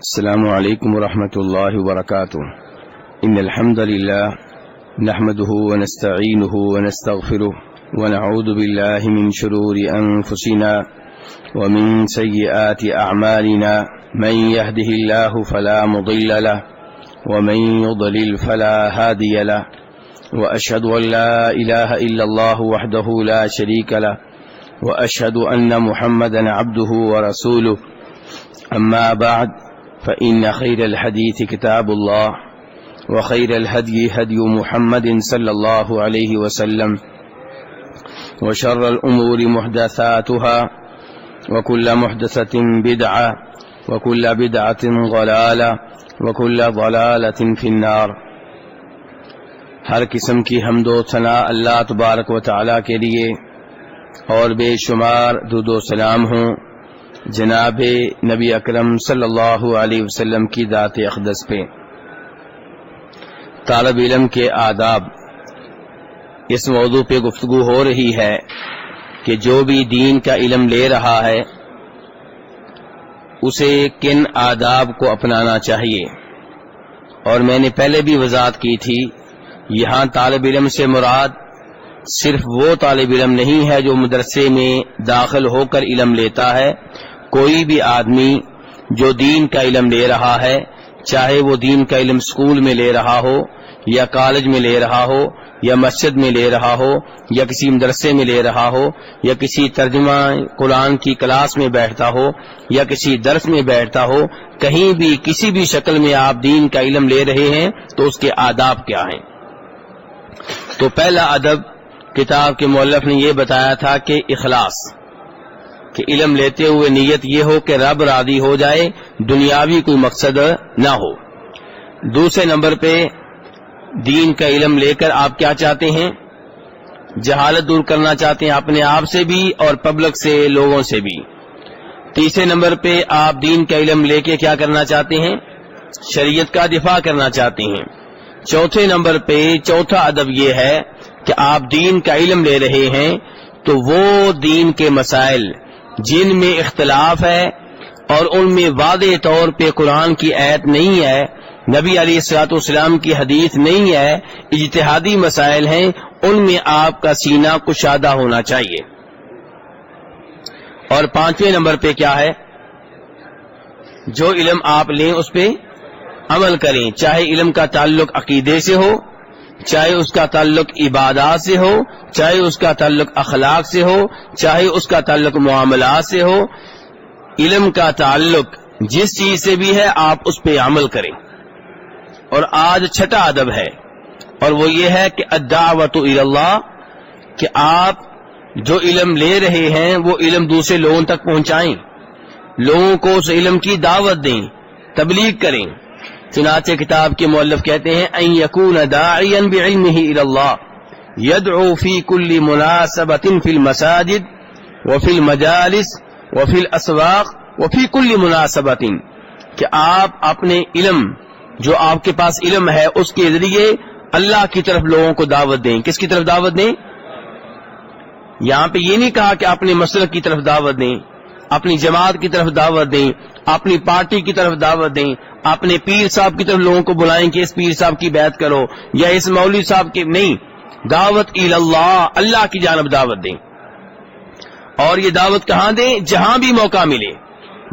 السلام علیکم ورحمۃ اللہ وبرکاتہ ان الحمد للہ نحمده ونستعینه ونستغفره ونعوذ باللہ من شرور انفسنا ومن سیئات اعمالنا من يهده الله فلا مضل له ومن يضلل فلا هادي له واشهد ان لا اله الا الله وحده لا شريك له واشهد ان محمدا عبده ورسوله اما بعد فإن خير الحديث كتاب الله وخير الهدي هدي محمد صلى الله عليه وسلم وشر الأمور محدثاتها وكل محدثة بدعة وكل بدعة ضلالة وكل ضلالة في النار۔ ہر قسم کی حمد و ثنا اللہ تبارک و تعالی کے لیے اور بے شمار درود و سلام ہوں جناب نبی اکرم صلی اللہ علیہ وسلم کی ذات اقدس پہ۔ طالب علم کے آداب، اس موضوع پہ گفتگو ہو رہی ہے کہ جو بھی دین کا علم لے رہا ہے اسے کن آداب کو اپنانا چاہیے، اور میں نے پہلے بھی وضاحت کی تھی یہاں طالب علم سے مراد صرف وہ طالب علم نہیں ہے جو مدرسے میں داخل ہو کر علم لیتا ہے۔ کوئی بھی آدمی جو دین کا علم لے رہا ہے، چاہے وہ دین کا علم اسکول میں لے رہا ہو یا کالج میں لے رہا ہو یا مسجد میں لے رہا ہو یا کسی مدرسے میں لے رہا ہو یا کسی ترجمہ قرآن کی کلاس میں بیٹھتا ہو یا کسی درس میں بیٹھتا ہو، کہیں بھی کسی بھی شکل میں آپ دین کا علم لے رہے ہیں تو اس کے آداب کیا ہیں؟ تو پہلا ادب کتاب کے مؤلف نے یہ بتایا تھا کہ اخلاص، کہ علم لیتے ہوئے نیت یہ ہو کہ رب راضی ہو جائے، دنیاوی کوئی مقصد نہ ہو۔ دوسرے نمبر پہ دین کا علم لے کر آپ کیا چاہتے ہیں؟ جہالت دور کرنا چاہتے ہیں اپنے آپ سے بھی اور پبلک سے، لوگوں سے بھی۔ تیسرے نمبر پہ آپ دین کا علم لے کے کیا کرنا چاہتے ہیں؟ شریعت کا دفاع کرنا چاہتے ہیں۔ چوتھے نمبر پہ چوتھا ادب یہ ہے کہ آپ دین کا علم لے رہے ہیں تو وہ دین کے مسائل جن میں اختلاف ہے اور ان میں واضح طور پہ قرآن کی آیت نہیں ہے، نبی علیہ الصلوۃ والسلام کی حدیث نہیں ہے، اجتہادی مسائل ہیں، ان میں آپ کا سینہ کشادہ ہونا چاہیے۔ اور پانچویں نمبر پہ کیا ہے؟ جو علم آپ لیں اس پہ عمل کریں، چاہے علم کا تعلق عقیدے سے ہو، چاہے اس کا تعلق عبادات سے ہو، چاہے اس کا تعلق اخلاق سے ہو، چاہے اس کا تعلق معاملات سے ہو، علم کا تعلق جس چیز سے بھی ہے آپ اس پہ عمل کریں۔ اور آج چھٹا ادب ہے اور وہ یہ ہے کہ الدعوۃ الی اللہ، کہ آپ جو علم لے رہے ہیں وہ علم دوسرے لوگوں تک پہنچائیں، لوگوں کو اس علم کی دعوت دیں، تبلیغ کریں۔ چنانچہ کتاب کے مؤلف کہتے ہیں ان یکون داعیا بعلمہ الی اللہ یدعو فی کل مناسبۃ فی المساجد وفی المجالس وفی الاسواق وفی کل مناسبۃ، کہ آپ اپنے علم جو آپ کے پاس علم ہے اس کے ذریعے اللہ کی طرف لوگوں کو دعوت دیں۔ کس کی طرف دعوت دیں؟ یہاں پہ یہ نہیں کہا کہ اپنے مسلک کی طرف دعوت دیں، اپنی جماعت کی طرف دعوت دیں، اپنی پارٹی کی طرف دعوت دیں، اپنے پیر صاحب کی طرف لوگوں کو بلائیں کہ اس پیر صاحب کی بیعت کرو یا اس مولوی صاحب کی، نہیں، دعوت الی اللہ، اللہ کی جانب دعوت دیں۔ اور یہ دعوت کہاں دیں؟ جہاں بھی موقع ملے،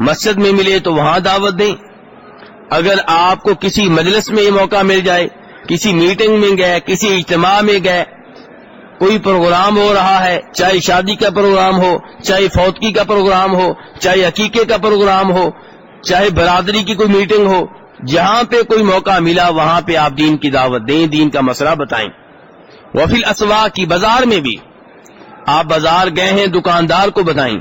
مسجد میں ملے تو وہاں دعوت دیں۔ اگر آپ کو کسی مجلس میں یہ موقع مل جائے، کسی میٹنگ میں گئے، کسی اجتماع میں گئے، کوئی پروگرام ہو رہا ہے، چاہے شادی کا پروگرام ہو، چاہے فوتگی کا پروگرام ہو، چاہے عقیقے کا پروگرام ہو، چاہے برادری کی کوئی میٹنگ ہو، جہاں پہ کوئی موقع ملا وہاں پہ آپ دین کی دعوت دیں، دین کا مسئلہ بتائیں۔ وفی الاسواق، کی بازار میں بھی آپ بازار گئے ہیں دکاندار کو بتائیں،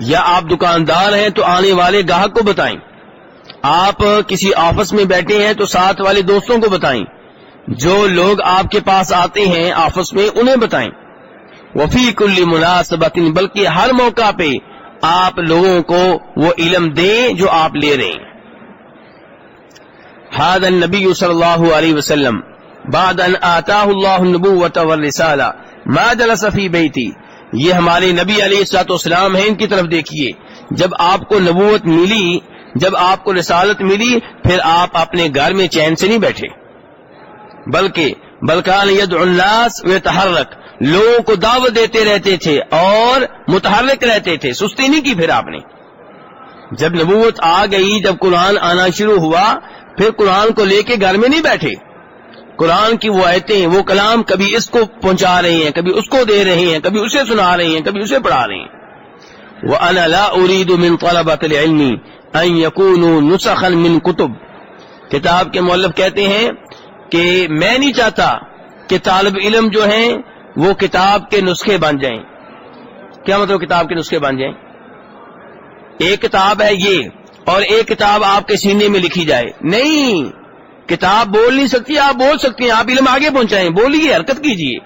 یا آپ دکاندار ہیں تو آنے والے گاہک کو بتائیں، آپ کسی آفس میں بیٹھے ہیں تو ساتھ والے دوستوں کو بتائیں، جو لوگ آپ کے پاس آتے ہیں آفس میں انہیں بتائیں۔ وفی کل مناسبۃ، بلکہ ہر موقع پہ آپ لوگوں کو وہ علم دیں جو آپ لے رہے ہیں۔ ھذا النبی صلی اللہ علیہ وسلم بعد ان آتاہ اللہ النبوۃ والرسالہ ما جلس فی بیتی، یہ ہمارے نبی علیہ الصلوۃ والسلام ہیں، ان کی طرف دیکھیے، جب آپ کو نبوت ملی جب آپ کو رسالت ملی پھر آپ اپنے گھر میں چین سے نہیں بیٹھے، بلکہ یدعو الناس ویتحرک، لوگوں کو دعوت دیتے رہتے تھے اور متحرک رہتے تھے، سستی نہیں کی۔ پھر آپ نے جب نبوت آ گئی، جب قرآن آنا شروع ہوا، پھر قرآن کو لے کے گھر میں نہیں بیٹھے، قرآن کی وہ آیتیں، وہ کلام کبھی اس کو پہنچا رہے ہیں، کبھی اس کو دے رہے ہیں، کبھی اسے سنا رہے ہیں، کبھی اسے پڑھا رہے ہیں۔ وَأَنَا لَا أُرِيدُ مِن طَلَبَةِ الْعِلْمِ أَن يَكُونُوا نُسَخًا مِن کُتُب، کتاب کے مؤلف کہتے ہیں کہ میں نہیں چاہتا کہ طالب علم جو ہیں وہ کتاب کے نسخے بن جائیں۔ کیا مطلب کتاب کے نسخے بن جائیں؟ ایک کتاب ہے یہ اور ایک کتاب آپ کے سینے میں لکھی جائے، نہیں، کتاب بول نہیں سکتی، آپ بول سکتی ہیں، آپ علم آگے پہنچائیں، بولیے، حرکت کیجیے،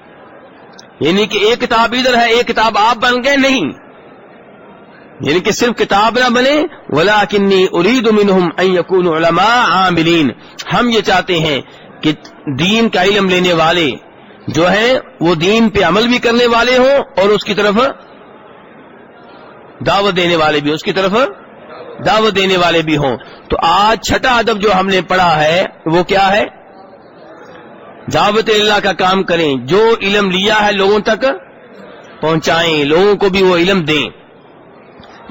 یعنی کہ ایک کتاب ادھر ہے ایک کتاب آپ بن گئے، نہیں، یعنی کہ صرف کتاب نہ بنے۔ وَلَكِنِّي أُرِيدُ مِنْهُمْ أَن يَكُونُوا عُلَمَاءَ عَامِلِينَ، ہم یہ چاہتے ہیں کہ دین کا علم لینے والے جو ہیں وہ دین پہ عمل بھی کرنے والے ہوں اور اس کی طرف دعوت دینے والے بھی، اس کی طرف دعوت دینے والے بھی ہوں۔ تو آج چھٹا ادب جو ہم نے پڑھا ہے وہ کیا ہے؟ دعوت اللہ کا کام کریں، جو علم لیا ہے لوگوں تک پہنچائیں، لوگوں کو بھی وہ علم دیں۔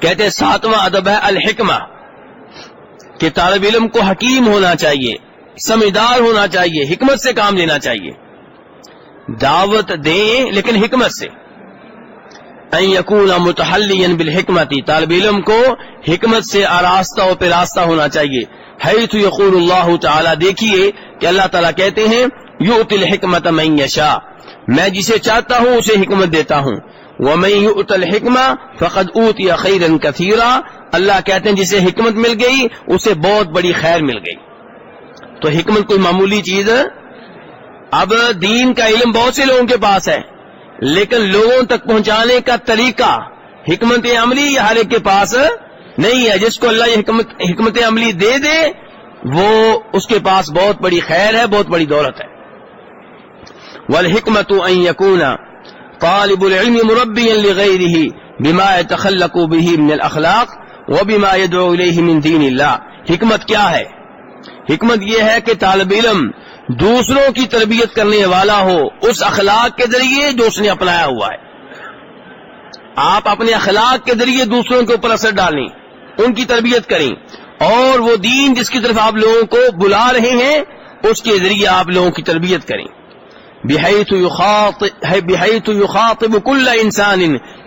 کہتے ہیں ساتواں ادب ہے الحکمہ، کہ طالب علم کو حکیم ہونا چاہیے، سمجھدار ہونا چاہیے، حکمت سے کام لینا چاہیے، دعوت دیں لیکن حکمت سے۔ ان یکون متحلیا بالحکمت، طالب علم کو حکمت سے آراستہ و پیراستہ ہونا چاہیے۔ حیث یقول اللہ تعالی، دیکھیے کہ اللہ تعالیٰ کہتے ہیں یؤتی الحکمت من یشاء، میں جسے چاہتا ہوں اسے حکمت دیتا ہوں۔ ومن یؤت الحکمہ فقد اوتی خیرا کثیرا، اللہ کہتے ہیں جسے حکمت مل گئی اسے بہت بڑی خیر مل گئی۔ تو حکمت کوئی معمولی چیز ہے؟ اب دین کا علم بہت سے لوگوں کے پاس ہے لیکن لوگوں تک پہنچانے کا طریقہ حکمت عملی ہر ایک کے پاس نہیں ہے۔ جس کو اللہ یہ حکمت عملی دے دے وہ اس کے پاس بہت بڑی خیر ہے، بہت بڑی دولت ہے۔ والحکمت ان یکون طالب العلم مربیا لغیرہ بما يتخلق به من الاخلاق وبما يدعو الیہ من دین اللہ۔ حکمت کیا ہے؟ حکمت یہ ہے کہ طالب علم دوسروں کی تربیت کرنے والا ہو اس اخلاق کے ذریعے جو اس نے اپنایا ہوا ہے۔ آپ اپنے اخلاق کے ذریعے دوسروں کے اوپر اثر ڈالیں، ان کی تربیت کریں، اور وہ دین جس کی طرف آپ لوگوں کو بلا رہے ہیں اس کے ذریعے آپ لوگوں کی تربیت کریں۔ بحیث یخاطب کل انسان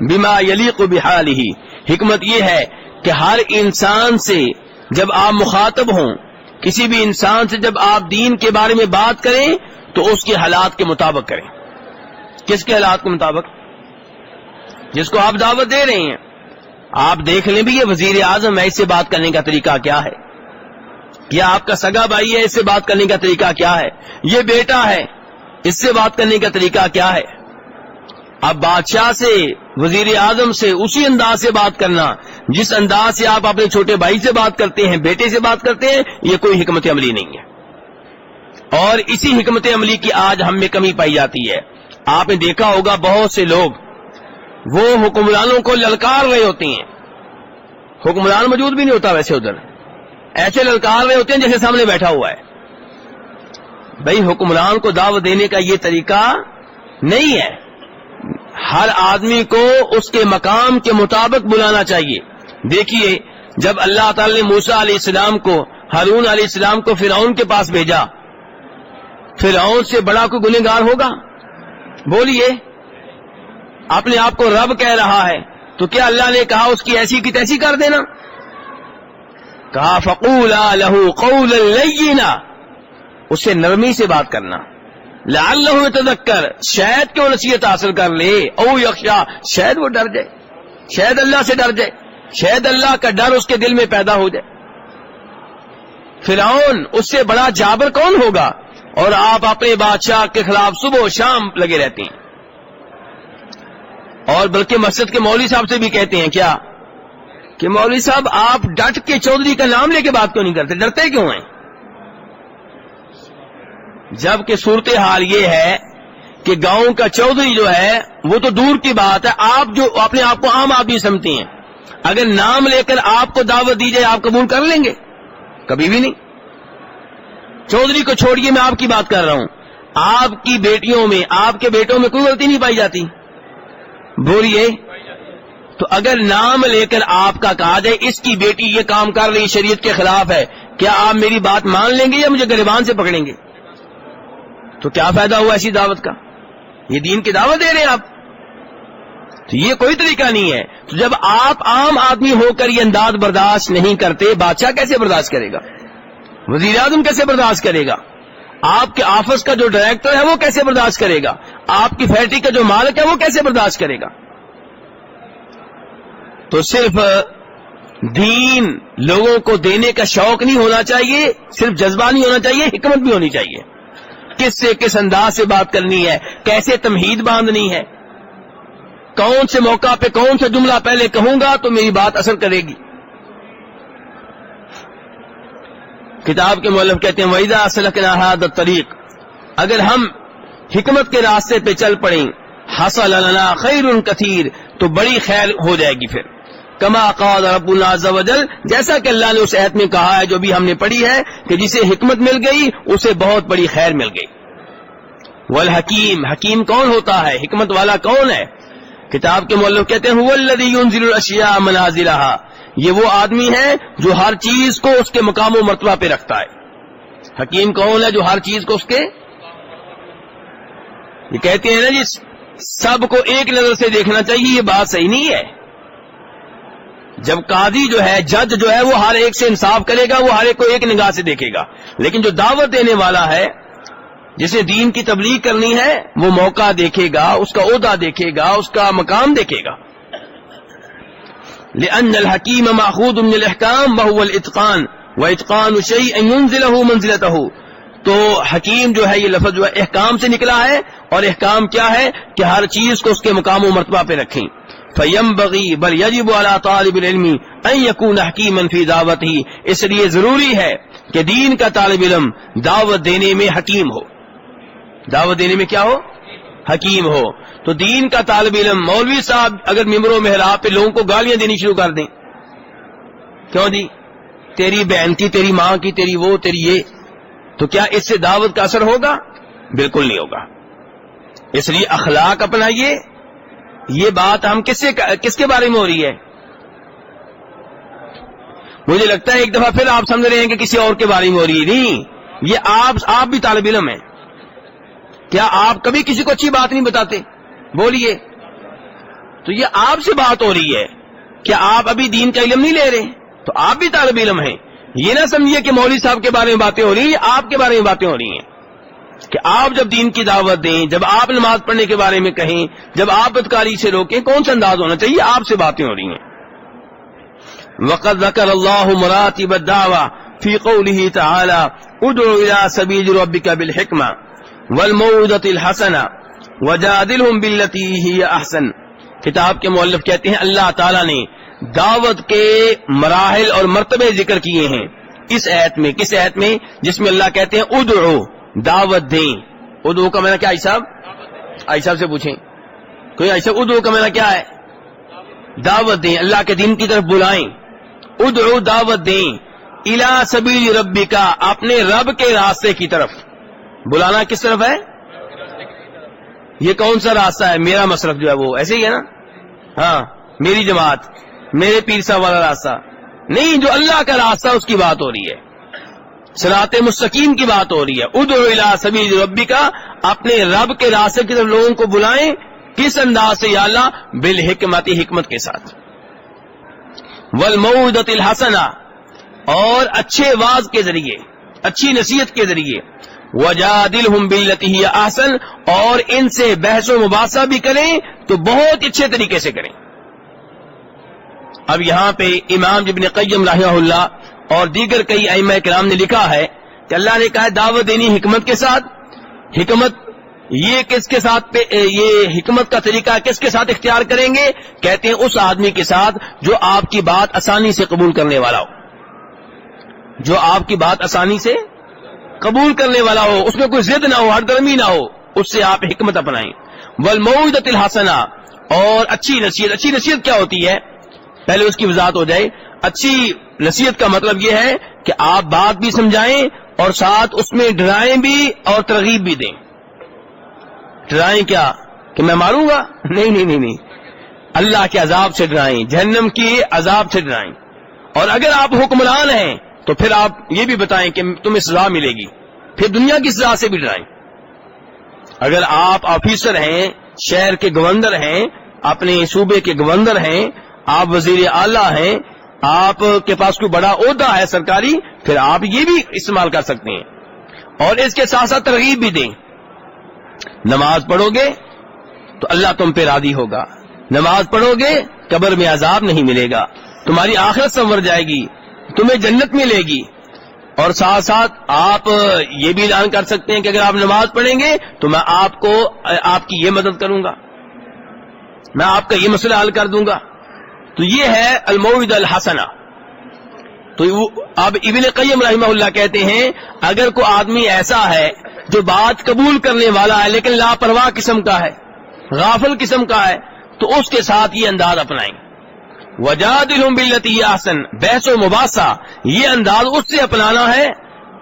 بما یلیق بحالہ، حکمت یہ ہے کہ ہر انسان سے جب آپ مخاطب ہوں، کسی بھی انسان سے جب آپ دین کے بارے میں بات کریں تو اس کے حالات کے مطابق کریں۔ کس کے حالات کے مطابق؟ جس کو آپ دعوت دے رہے ہیں۔ آپ دیکھ لیں بھی یہ وزیر اعظم ہے، اس سے بات کرنے کا طریقہ کیا ہے؟ یا آپ کا سگا بھائی ہے، اس سے بات کرنے کا طریقہ کیا ہے؟ یہ بیٹا ہے، اس سے بات کرنے کا طریقہ کیا ہے؟ اب بادشاہ سے، وزیر اعظم سے اسی انداز سے بات کرنا جس انداز سے آپ اپنے چھوٹے بھائی سے بات کرتے ہیں، بیٹے سے بات کرتے ہیں، یہ کوئی حکمت عملی نہیں ہے۔ اور اسی حکمت عملی کی آج ہم میں کمی پائی جاتی ہے۔ آپ نے دیکھا ہوگا بہت سے لوگ وہ حکمرانوں کو للکار رہے ہوتے ہیں، حکمران موجود بھی نہیں ہوتا ویسے ادھر، ایسے للکار رہے ہوتے ہیں جیسے سامنے بیٹھا ہوا ہے۔ بھائی حکمران کو دعوت دینے کا یہ طریقہ نہیں ہے، ہر آدمی کو اس کے مقام کے مطابق بلانا چاہیے۔ دیکھیے جب اللہ تعالی نے موسیٰ علیہ السلام کو، ہارون علیہ السلام کو فرعون کے پاس بھیجا، فرعون سے بڑا کوئی گنہگار ہوگا؟ بولیے، اپنے آپ کو رب کہہ رہا ہے، تو کیا اللہ نے کہا اس کی ایسی کی تیسی کر دینا؟ کہا فقولا لہ قولا لینا، اس سے نرمی سے بات کرنا، لعلہ یتذکر، شاید کہ وہ نصیحت حاصل کر لے، او یخشا، شاید وہ ڈر جائے، شاید اللہ سے ڈر جائے، شاید اللہ کا ڈر اس کے دل میں پیدا ہو جائے۔ فرعون اس سے بڑا جابر کون ہوگا؟ اور آپ اپنے بادشاہ کے خلاف صبح و شام لگے رہتے ہیں، اور بلکہ مسجد کے مولوی صاحب سے بھی کہتے ہیں کیا کہ مولوی صاحب آپ ڈٹ کے چودھری کا نام لے کے بات کیوں نہیں کرتے، ڈرتے کیوں ہیں؟ جبکہ صورتحال یہ ہے کہ گاؤں کا چودھری جو ہے وہ تو دور کی بات ہے، آپ جو اپنے آپ کو عام آدمی سمجھتے ہیں، اگر نام لے کر آپ کو دعوت دی جائے آپ قبول کر لیں گے؟ کبھی بھی نہیں. چودھری کو چھوڑیے، میں آپ کی بات کر رہا ہوں. آپ کی بیٹیوں میں، آپ کے بیٹوں میں کوئی غلطی نہیں پائی جاتی؟ بولیے. تو اگر نام لے کر آپ کا کہا جائے اس کی بیٹی یہ کام کر رہی شریعت کے خلاف ہے، کیا آپ میری بات مان لیں گے یا مجھے گریبان سے پکڑیں گے؟ تو کیا فائدہ ہوا ایسی دعوت کا؟ یہ دین کی دعوت دے رہے ہیں آپ، تو یہ کوئی طریقہ نہیں ہے. تو جب آپ عام آدمی ہو کر یہ انداز برداشت نہیں کرتے، بادشاہ کیسے برداشت کرے گا؟ وزیر اعظم کیسے برداشت کرے گا؟ آپ کے آفس کا جو ڈائریکٹر ہے وہ کیسے برداشت کرے گا؟ آپ کی فیکٹری کا جو مالک ہے وہ کیسے برداشت کرے گا؟ تو صرف دین لوگوں کو دینے کا شوق نہیں ہونا چاہیے، صرف جذبہ نہیں ہونا چاہیے، حکمت بھی ہونی چاہیے. کس سے کس انداز سے بات کرنی ہے، کیسے تمہید باندھنی ہے، کون سے موقع پہ کون سا جملہ پہلے کہوں گا تو میری بات اثر کرے گی. کتاب کے مؤلف کہتے ہیں وَإِذَا سَلَكْنَا هَذَا الطَّرِيقَ، اگر ہم حکمت کے راستے پہ چل پڑیں، حصل لنا خیر کثیر، تو بڑی خیر ہو جائے گی. پھر کما قال ربنا عز وجل، جیسا کہ اللہ نے اس آیت میں کہا ہے جو بھی ہم نے پڑھی ہے کہ جسے حکمت مل گئی اسے بہت بڑی خیر مل گئی. والحکیم، حکیم کون ہوتا ہے، حکمت والا کون ہے؟ کتاب کے مؤلف کہتے ہیں هو الذی ينزل الاشیاء منازلها، یہ وہ آدمی ہے جو ہر چیز کو اس کے مقام و مرتبہ پہ رکھتا ہے. حکیم کون ہے جو ہر چیز کو اس کے، یہ کہتے ہیں نا جی سب کو ایک نظر سے دیکھنا چاہیے، یہ بات صحیح نہیں ہے. جب قاضی جو ہے، جج جو ہے، وہ ہر ایک سے انصاف کرے گا، وہ ہر ایک کو ایک نگاہ سے دیکھے گا. لیکن جو دعوت دینے والا ہے، جسے دین کی تبلیغ کرنی ہے، وہ موقع دیکھے گا، اس کا عہدہ دیکھے گا، اس کا مقام دیکھے گا. لأن الحکیم ماخوذ من الاحکام وهو الاتقان واتقان شیء ينزله منزلته. تو حکیم جو ہے یہ لفظ جو ہے احکام سے نکلا ہے، اور احکام کیا ہے کہ ہر چیز کو اس کے مقام و مرتبہ پہ رکھیں. فَيَنبَغِي بل يجب على طالب العلم ان يكون حکیما فی دعوته، اس لیے ضروری ہے کہ دین کا طالب علم دعوت دینے میں حکیم ہو. دعوت دینے میں کیا ہو؟ حکیم ہو. تو دین کا طالب علم، مولوی صاحب اگر ممبر و محراب پہ لوگوں کو گالیاں دینی شروع کر دیں، کیوں جی تیری بہن کی، تیری ماں کی، تیری وہ، تیری یہ، تو کیا اس سے دعوت کا اثر ہوگا؟ بالکل نہیں ہوگا. اس لیے اخلاق اپنائیے. یہ بات ہم کس کے بارے میں ہو رہی ہے؟ مجھے لگتا ہے ایک دفعہ پھر آپ سمجھ رہے ہیں کہ کسی اور کے بارے میں ہو رہی ہے. نہیں، یہ آپ بھی طالب علم ہیں. کیا آپ کبھی کسی کو اچھی بات نہیں بتاتے؟ بولیے. تو یہ آپ سے بات ہو رہی ہے. کیا آپ ابھی دین کا علم نہیں لے رہے؟ تو آپ بھی طالب علم ہیں. یہ نہ سمجھیے کہ مولوی صاحب کے بارے میں باتیں ہو رہی ہیں، آپ کے بارے میں باتیں ہو رہی ہیں. کہ آپ جب دین کی دعوت دیں، جب آپ نماز پڑھنے کے بارے میں کہیں، جب آپ بدکاری سے روکیں، کون سا انداز ہونا چاہیے؟ آپ سے باتیں ہو رہی ہیں. وقد ذکر اللہ مراتب الدعوہ فی قولہ تعالی ادعو الی سبیل ربک بالحکمہ والموعظۃ الحسنہ وجادلہم باللتی ہی احسن. کتاب کے مؤلف کہتے ہیں اللہ تعالیٰ نے دعوت کے مراحل اور مرتبے ذکر کیے ہیں اس آیت میں. کس آیت میں؟ جس میں اللہ کہتے ہیں ادعو، دعوت دیں. ادعو کا معنی کیا؟ عائشہ صاحب سے پوچھیں. کوئی عائشہ ادعو کا معنی کیا ہے؟ دعوت دیں، اللہ کے دین کی طرف بلائیں. ادعو، دعوت دیں. الی سبیل ربک، اپنے رب کے راستے کی طرف. بلانا کس طرف ہے؟ یہ کون سا راستہ ہے؟ میرا مسلک جو ہے وہ ایسے ہی ہے نا. ہاں، میری جماعت، میرے پیر صاحب والا راستہ نہیں، جو اللہ کا راستہ اس کی بات ہو رہی ہے، صراط مستقیم کی بات ہو رہی ہے. ادعو الی سبیل ربک، اپنے رب کے راستے کی طرف لوگوں کو بلائیں. کس انداز سے؟ یا اللہ، بالحکمت، حکمت کے ساتھ. والموعظۃ الحسنہ، اور اچھے واعظ کے ذریعے، اچھی نصیحت کے ذریعے. وجادلہم باللتی ہی احسن، اور ان سے بحث و مباحثہ بھی کریں تو بہت اچھے طریقے سے کریں. اب یہاں پہ امام ابن قیم رحمہ اللہ اور دیگر کئی ائمہ کرام نے لکھا ہے کہ اللہ نے کہا ہے دعوت دینی حکمت کے ساتھ. حکمت یہ کس کے ساتھ یہ حکمت کا طریقہ کس کے ساتھ اختیار کریں گے؟ کہتے ہیں اس آدمی کے ساتھ جو آپ کی بات آسانی سے قبول کرنے والا ہو. جو آپ کی بات آسانی سے قبول کرنے والا ہو، اس میں کوئی ضد نہ ہو، ہر درمی نہ ہو، اس سے آپ حکمت اپنائیں. والموعظۃ الحسنہ، اور اچھی نصیحت. اچھی نصیحت کیا ہوتی ہے؟ پہلے اس کی وضاحت ہو جائے. اچھی نصیحت کا مطلب یہ ہے کہ آپ بات بھی سمجھائیں اور ساتھ اس میں ڈرائیں بھی اور ترغیب بھی دیں. ڈرائیں کیا کہ میں ماروں گا؟ نہیں نہیں نہیں نہیں، اللہ کے عذاب سے ڈرائیں، جہنم کی عذاب سے ڈرائیں. اور اگر آپ حکمران ہیں تو پھر آپ یہ بھی بتائیں کہ تمہیں سزا ملے گی، پھر دنیا کی سزا سے بھی ڈرائیں. اگر آپ آفیسر ہیں، شہر کے گورنر ہیں، اپنے صوبے کے گورنر ہیں، آپ وزیر اعلیٰ ہیں، آپ کے پاس کوئی بڑا عہدہ ہے سرکاری، پھر آپ یہ بھی استعمال کر سکتے ہیں. اور اس کے ساتھ ساتھ ترغیب بھی دیں. نماز پڑھو گے تو اللہ تم پہ راضی ہوگا، نماز پڑھو گے قبر میں عذاب نہیں ملے گا، تمہاری آخرت سنور جائے گی، تمہیں جنت ملے گی. اور ساتھ ساتھ آپ یہ بھی اعلان کر سکتے ہیں کہ اگر آپ نماز پڑھیں گے تو میں آپ کی یہ مدد کروں گا، میں آپ کا یہ مسئلہ حل کر دوں گا. تو یہ ہے الموعظہ الحسنہ. تو اب ابن قیم رحمہ اللہ کہتے ہیں اگر کوئی آدمی ایسا ہے جو بات قبول کرنے والا ہے لیکن لاپرواہ قسم کا ہے، غافل قسم کا ہے، تو اس کے ساتھ یہ انداز اپنائیں. وجادلہم باللتی ہی احسن، بحث و مباحثہ، یہ انداز اس سے اپنانا ہے.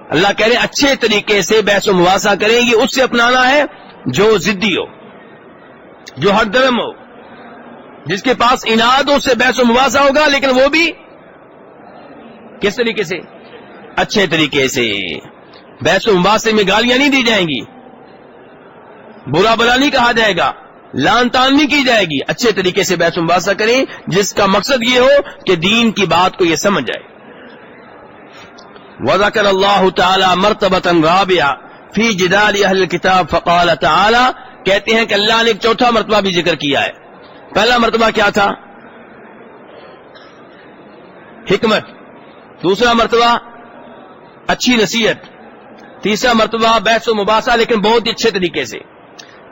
اللہ کہہ رہے ہیں اچھے طریقے سے بحث و مباحثہ کریں، یہ اس سے اپنانا ہے جو ضدی ہو، جو ہر درم ہو، جس کے پاس اناد ہو، اس سے بحث و مباحثہ ہوگا، لیکن وہ بھی کس طریقے سے؟ اچھے طریقے سے. بحث و مباحثے میں گالیاں نہیں دی جائیں گی، برا بلا نہیں کہا جائے گا، لان تان نہیں کی جائے گی. اچھے طریقے سے بحث و مباحثہ کریں جس کا مقصد یہ ہو کہ دین کی بات کو یہ سمجھ جائے. وذکر اللہ تعالی مرتبۃ رابعہ فی جدال اہل الکتاب فقال تعالی، کہتے ہیں کہ اللہ نے ایک چوتھا مرتبہ بھی ذکر کیا ہے. پہلا مرتبہ کیا تھا؟ حکمت. دوسرا مرتبہ اچھی نصیحت. تیسرا مرتبہ بحث و مباحثہ لیکن بہت ہی اچھے طریقے سے.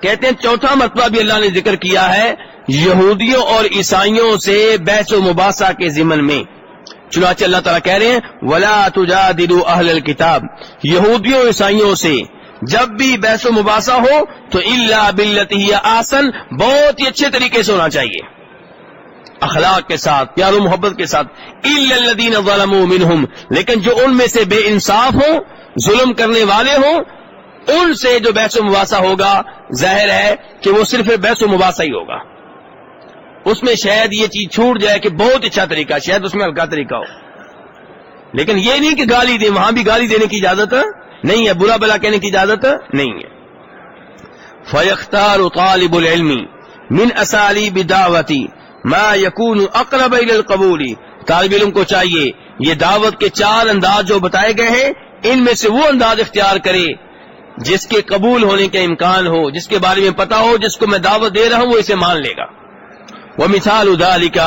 کہتے ہیں چوتھا مرتبہ بھی اللہ نے ذکر کیا ہے یہودیوں اور عیسائیوں سے بحث و مباحثہ کے ضمن میں. چنانچہ اللہ تعالیٰ کہہ رہے ہیں وَلَا تُجَادِلُوا أَهْلَ الْكِتَابِ، یہودیوں اور عیسائیوں سے جب بھی بحث و مباحثہ ہو تو إِلَّا بِالَّتِي هِيَ أَحْسَنُ، بہت ہی اچھے طریقے سے ہونا چاہیے، اخلاق کے ساتھ، پیار و محبت کے ساتھ. إِلَّا الَّذِينَ ظَلَمُوا مِنْهُمْ، لیکن جو ان میں سے بے انصاف ہوں، ظلم کرنے والے ہوں، ان سے جو بحث و مباحثہ ہوگا ظاہر ہے کہ وہ صرف بحث و مباحثہ ہی ہوگا. اس میں شاید یہ چیز چھوٹ جائے کہ بہت اچھا طریقہ، شاید اس میں ہلکا طریقہ ہو، لیکن یہ نہیں کہ گالی دیں، وہاں بھی گالی دینے کی اجازت نہیں ہے، برا بلا کہنے کی اجازت نہیں ہے. فَيَخْتَارُ طَالِبُ الْعِلْمِ مِنْ أَسَالِيبِ دَعْوَةِ مَا يَكُونُ أَقْرَبَ إِلَى الْقَبُولِ، طالب علم کو چاہیے یہ دعوت کے 4 انداز جو بتائے گئے ہیں ان میں سے وہ انداز اختیار کرے جس کے قبول ہونے کا امکان ہو، جس کے بارے میں پتا ہو جس کو میں دعوت دے رہا ہوں وہ اسے مان لے گا. وَمِثَالُ ذَلِكَ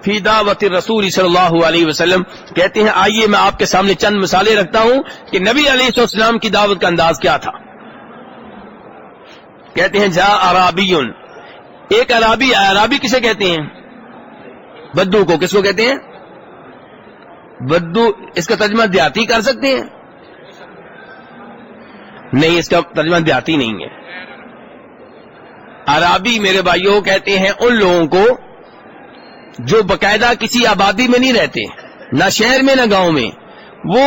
فِي دعوت الرسول صلی اللہ علیہ وسلم، کہتے ہیں آئیے میں آپ کے سامنے چند مثالیں رکھتا ہوں کہ نبی علیہ السلام کی دعوت کا انداز کیا تھا. کہتے ہیں جاء اعرابی، ایک عرابی آیا. عرابی کسے کہتے ہیں؟ بدو کو. کس کو کہتے ہیں؟ بدو. اس کا ترجمہ دیہاتی کر سکتے ہیں؟ نہیں، اس کا ترجمہ دیہاتی نہیں ہے. عرابی میرے بھائیوں کہتے ہیں ان لوگوں کو جو باقاعدہ کسی آبادی میں نہیں رہتے، نہ شہر میں نہ گاؤں میں، وہ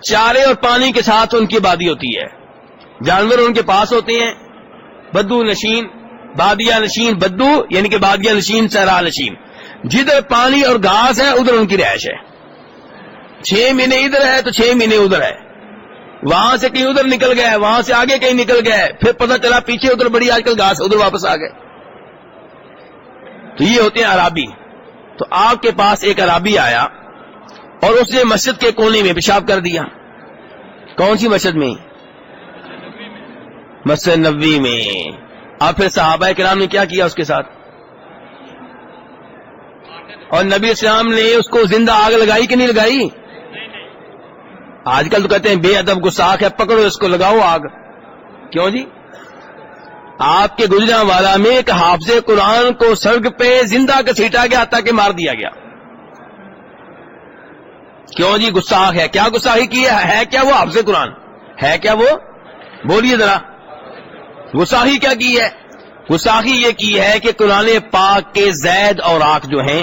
چارے اور پانی کے ساتھ ان کی آبادی ہوتی ہے، جانور ان کے پاس ہوتے ہیں. بدو نشین، بادیہ نشین، بدو یعنی کہ بادیہ نشین، صحرا نشین، جدھر پانی اور گھاس ہے ادھر ان کی رہائش ہے. 6 مہینے ادھر ہے تو 6 مہینے ادھر ہے، وہاں سے کہیں ادھر نکل گیا ہے، وہاں سے آگے کہیں نکل گیا ہے، پھر پتہ چلا پیچھے ادھر بڑی آج کل گھاس، ادھر واپس آ گئے. تو یہ ہوتے ہیں عرابی. تو آپ کے پاس ایک عرابی آیا اور اس نے مسجد کے کونے میں پیشاب کر دیا. کون سی مسجد میں؟ مسجد نبوی میں. آپ پھر صحابہ کرام نے کیا کیا اس کے ساتھ؟ اور نبی اسلام نے اس کو زندہ آگ لگائی کہ نہیں لگائی؟ آج کل تو کہتے ہیں بے ادب گستاخ ہے، پکڑو اس کو لگاؤ آگ. کیوں جی؟ آپ کے گجرا والا میں ایک حافظ قرآن کو سڑک پہ زندہ گھسیٹا گیا حتیٰ کہ مار دیا گیا. کیوں جی؟ گستاخ ہے. کیا گستاخی کی ہے؟ کیا وہ حافظ قرآن ہے؟ کیا وہ؟ بولیے ذرا. گستاخی کیا کی ہے؟ گستاخی یہ کی ہے کہ قرآن پاک کے زید اور آق جو ہیں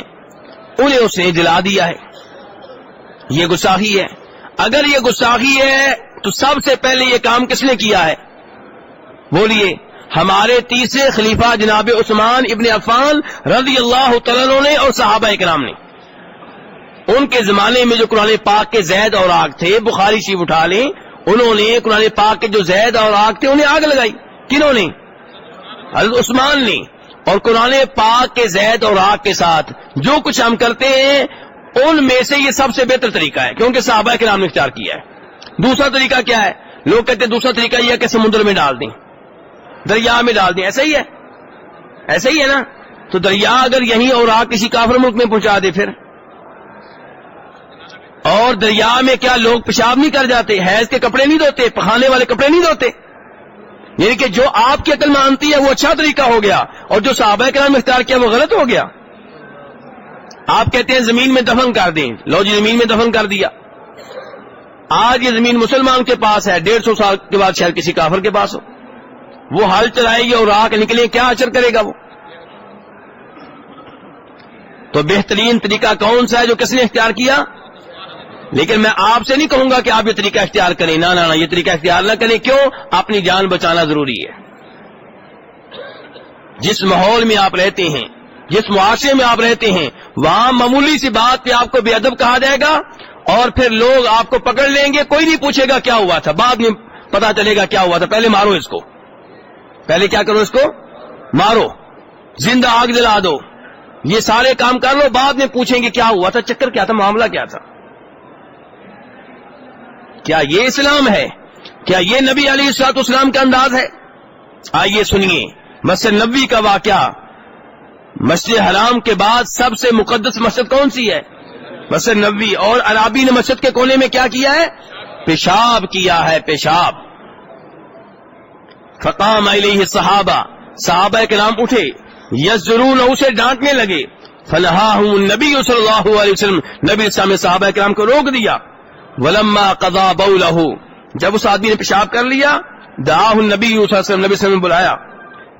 انہیں اس نے جلا دیا ہے. یہ گستاخی ہے. اگر یہ گستاخی ہے تو سب سے پہلے یہ کام کس نے کیا ہے؟ بولیے. ہمارے تیسرے خلیفہ جناب عثمان ابن عفان رضی اللہ تعالیٰ عنہ نے اور صحابہ کرام نے. ان کے زمانے میں جو قرآن پاک کے زید اور آگ تھے، بخاری شریف اٹھا لیں، انہوں نے قرآن پاک کے جو زید اور آگ تھے انہیں آگ لگائی. کنہوں نے؟ حضرت عثمان نے. اور قرآن پاک کے زید اور آگ کے ساتھ جو کچھ ہم کرتے ہیں ان میں سے یہ سب سے بہتر طریقہ ہے، کیونکہ صحابہ کرام نے اختیار کیا ہے. دوسرا طریقہ کیا ہے؟ لوگ کہتے ہیں دوسرا طریقہ یہ ہے کہ سمندر میں ڈال دیں، دریا میں ڈال دیں. ایسا ہی ہے، ایسا ہی ہے نا. تو دریا اگر یہیں اور آگ کسی کافر ملک میں پہنچا دے پھر، اور دریا میں کیا لوگ پیشاب نہیں کر جاتے؟ حیض کے کپڑے نہیں دھوتے؟ پخانے والے کپڑے نہیں دھوتے؟ یعنی کہ جو آپ کی عقل مانتی ہے وہ اچھا طریقہ ہو گیا، اور جو صحابہ کرام نے اختیار کیا وہ غلط ہو گیا. آپ کہتے ہیں زمین میں دفن کر دیں، لو جی زمین میں دفن کر دیا. آج یہ زمین مسلمان کے پاس ہے، 150 سال کے بعد شاید کسی کافر کے پاس ہو. وہ ہل چلائے گی اور آگ نکلے، کیا اثر کرے گا وہ؟ تو بہترین طریقہ کون سا ہے جو کس نے اختیار کیا؟ لیکن میں آپ سے نہیں کہوں گا کہ آپ یہ طریقہ اختیار کریں، نہ نہ یہ طریقہ اختیار نہ کریں. کیوں؟ اپنی جان بچانا ضروری ہے. جس ماحول میں آپ رہتے ہیں، جس معاشرے میں آپ رہتے ہیں، وہاں معمولی سی بات پہ آپ کو بے ادب کہا جائے گا اور پھر لوگ آپ کو پکڑ لیں گے. کوئی نہیں پوچھے گا کیا ہوا تھا، بعد میں پتا چلے گا کیا ہوا تھا. پہلے مارو اس کو، پہلے کیا کرو؟ اس کو مارو، زندہ آگ جلا دو، یہ سارے کام کر لو، بعد میں پوچھیں گے کیا ہوا تھا، چکر کیا تھا، معاملہ کیا تھا. کیا یہ اسلام ہے؟ کیا یہ نبی علیہ الصلوۃ والسلام کا انداز ہے؟ آئیے سنیے مسجد نبوی کا واقعہ. مسجد حرام کے بعد سب سے مقدس مسجد کون سی ہے؟ مسجد نبوی. اور عرابی نے مسجد کے کونے میں کیا کیا ہے؟ پیشاب کیا ہے، پیشاب. فقام الیہ الصحابہ، صحابہ کرام اٹھے، یزجرون، اسے ڈانٹنے لگے. فنہاہم النبی صلی اللہ علیہ وسلم، نبی السلام نے صحابہ کرام کو روک دیا. ولما قضا بولہ، جب اس آدمی نے پیشاب کر لیا، دعاہ النبی صلی اللہ علیہ وسلم، نبی صلی اللہ علیہ وسلم نے بلایا.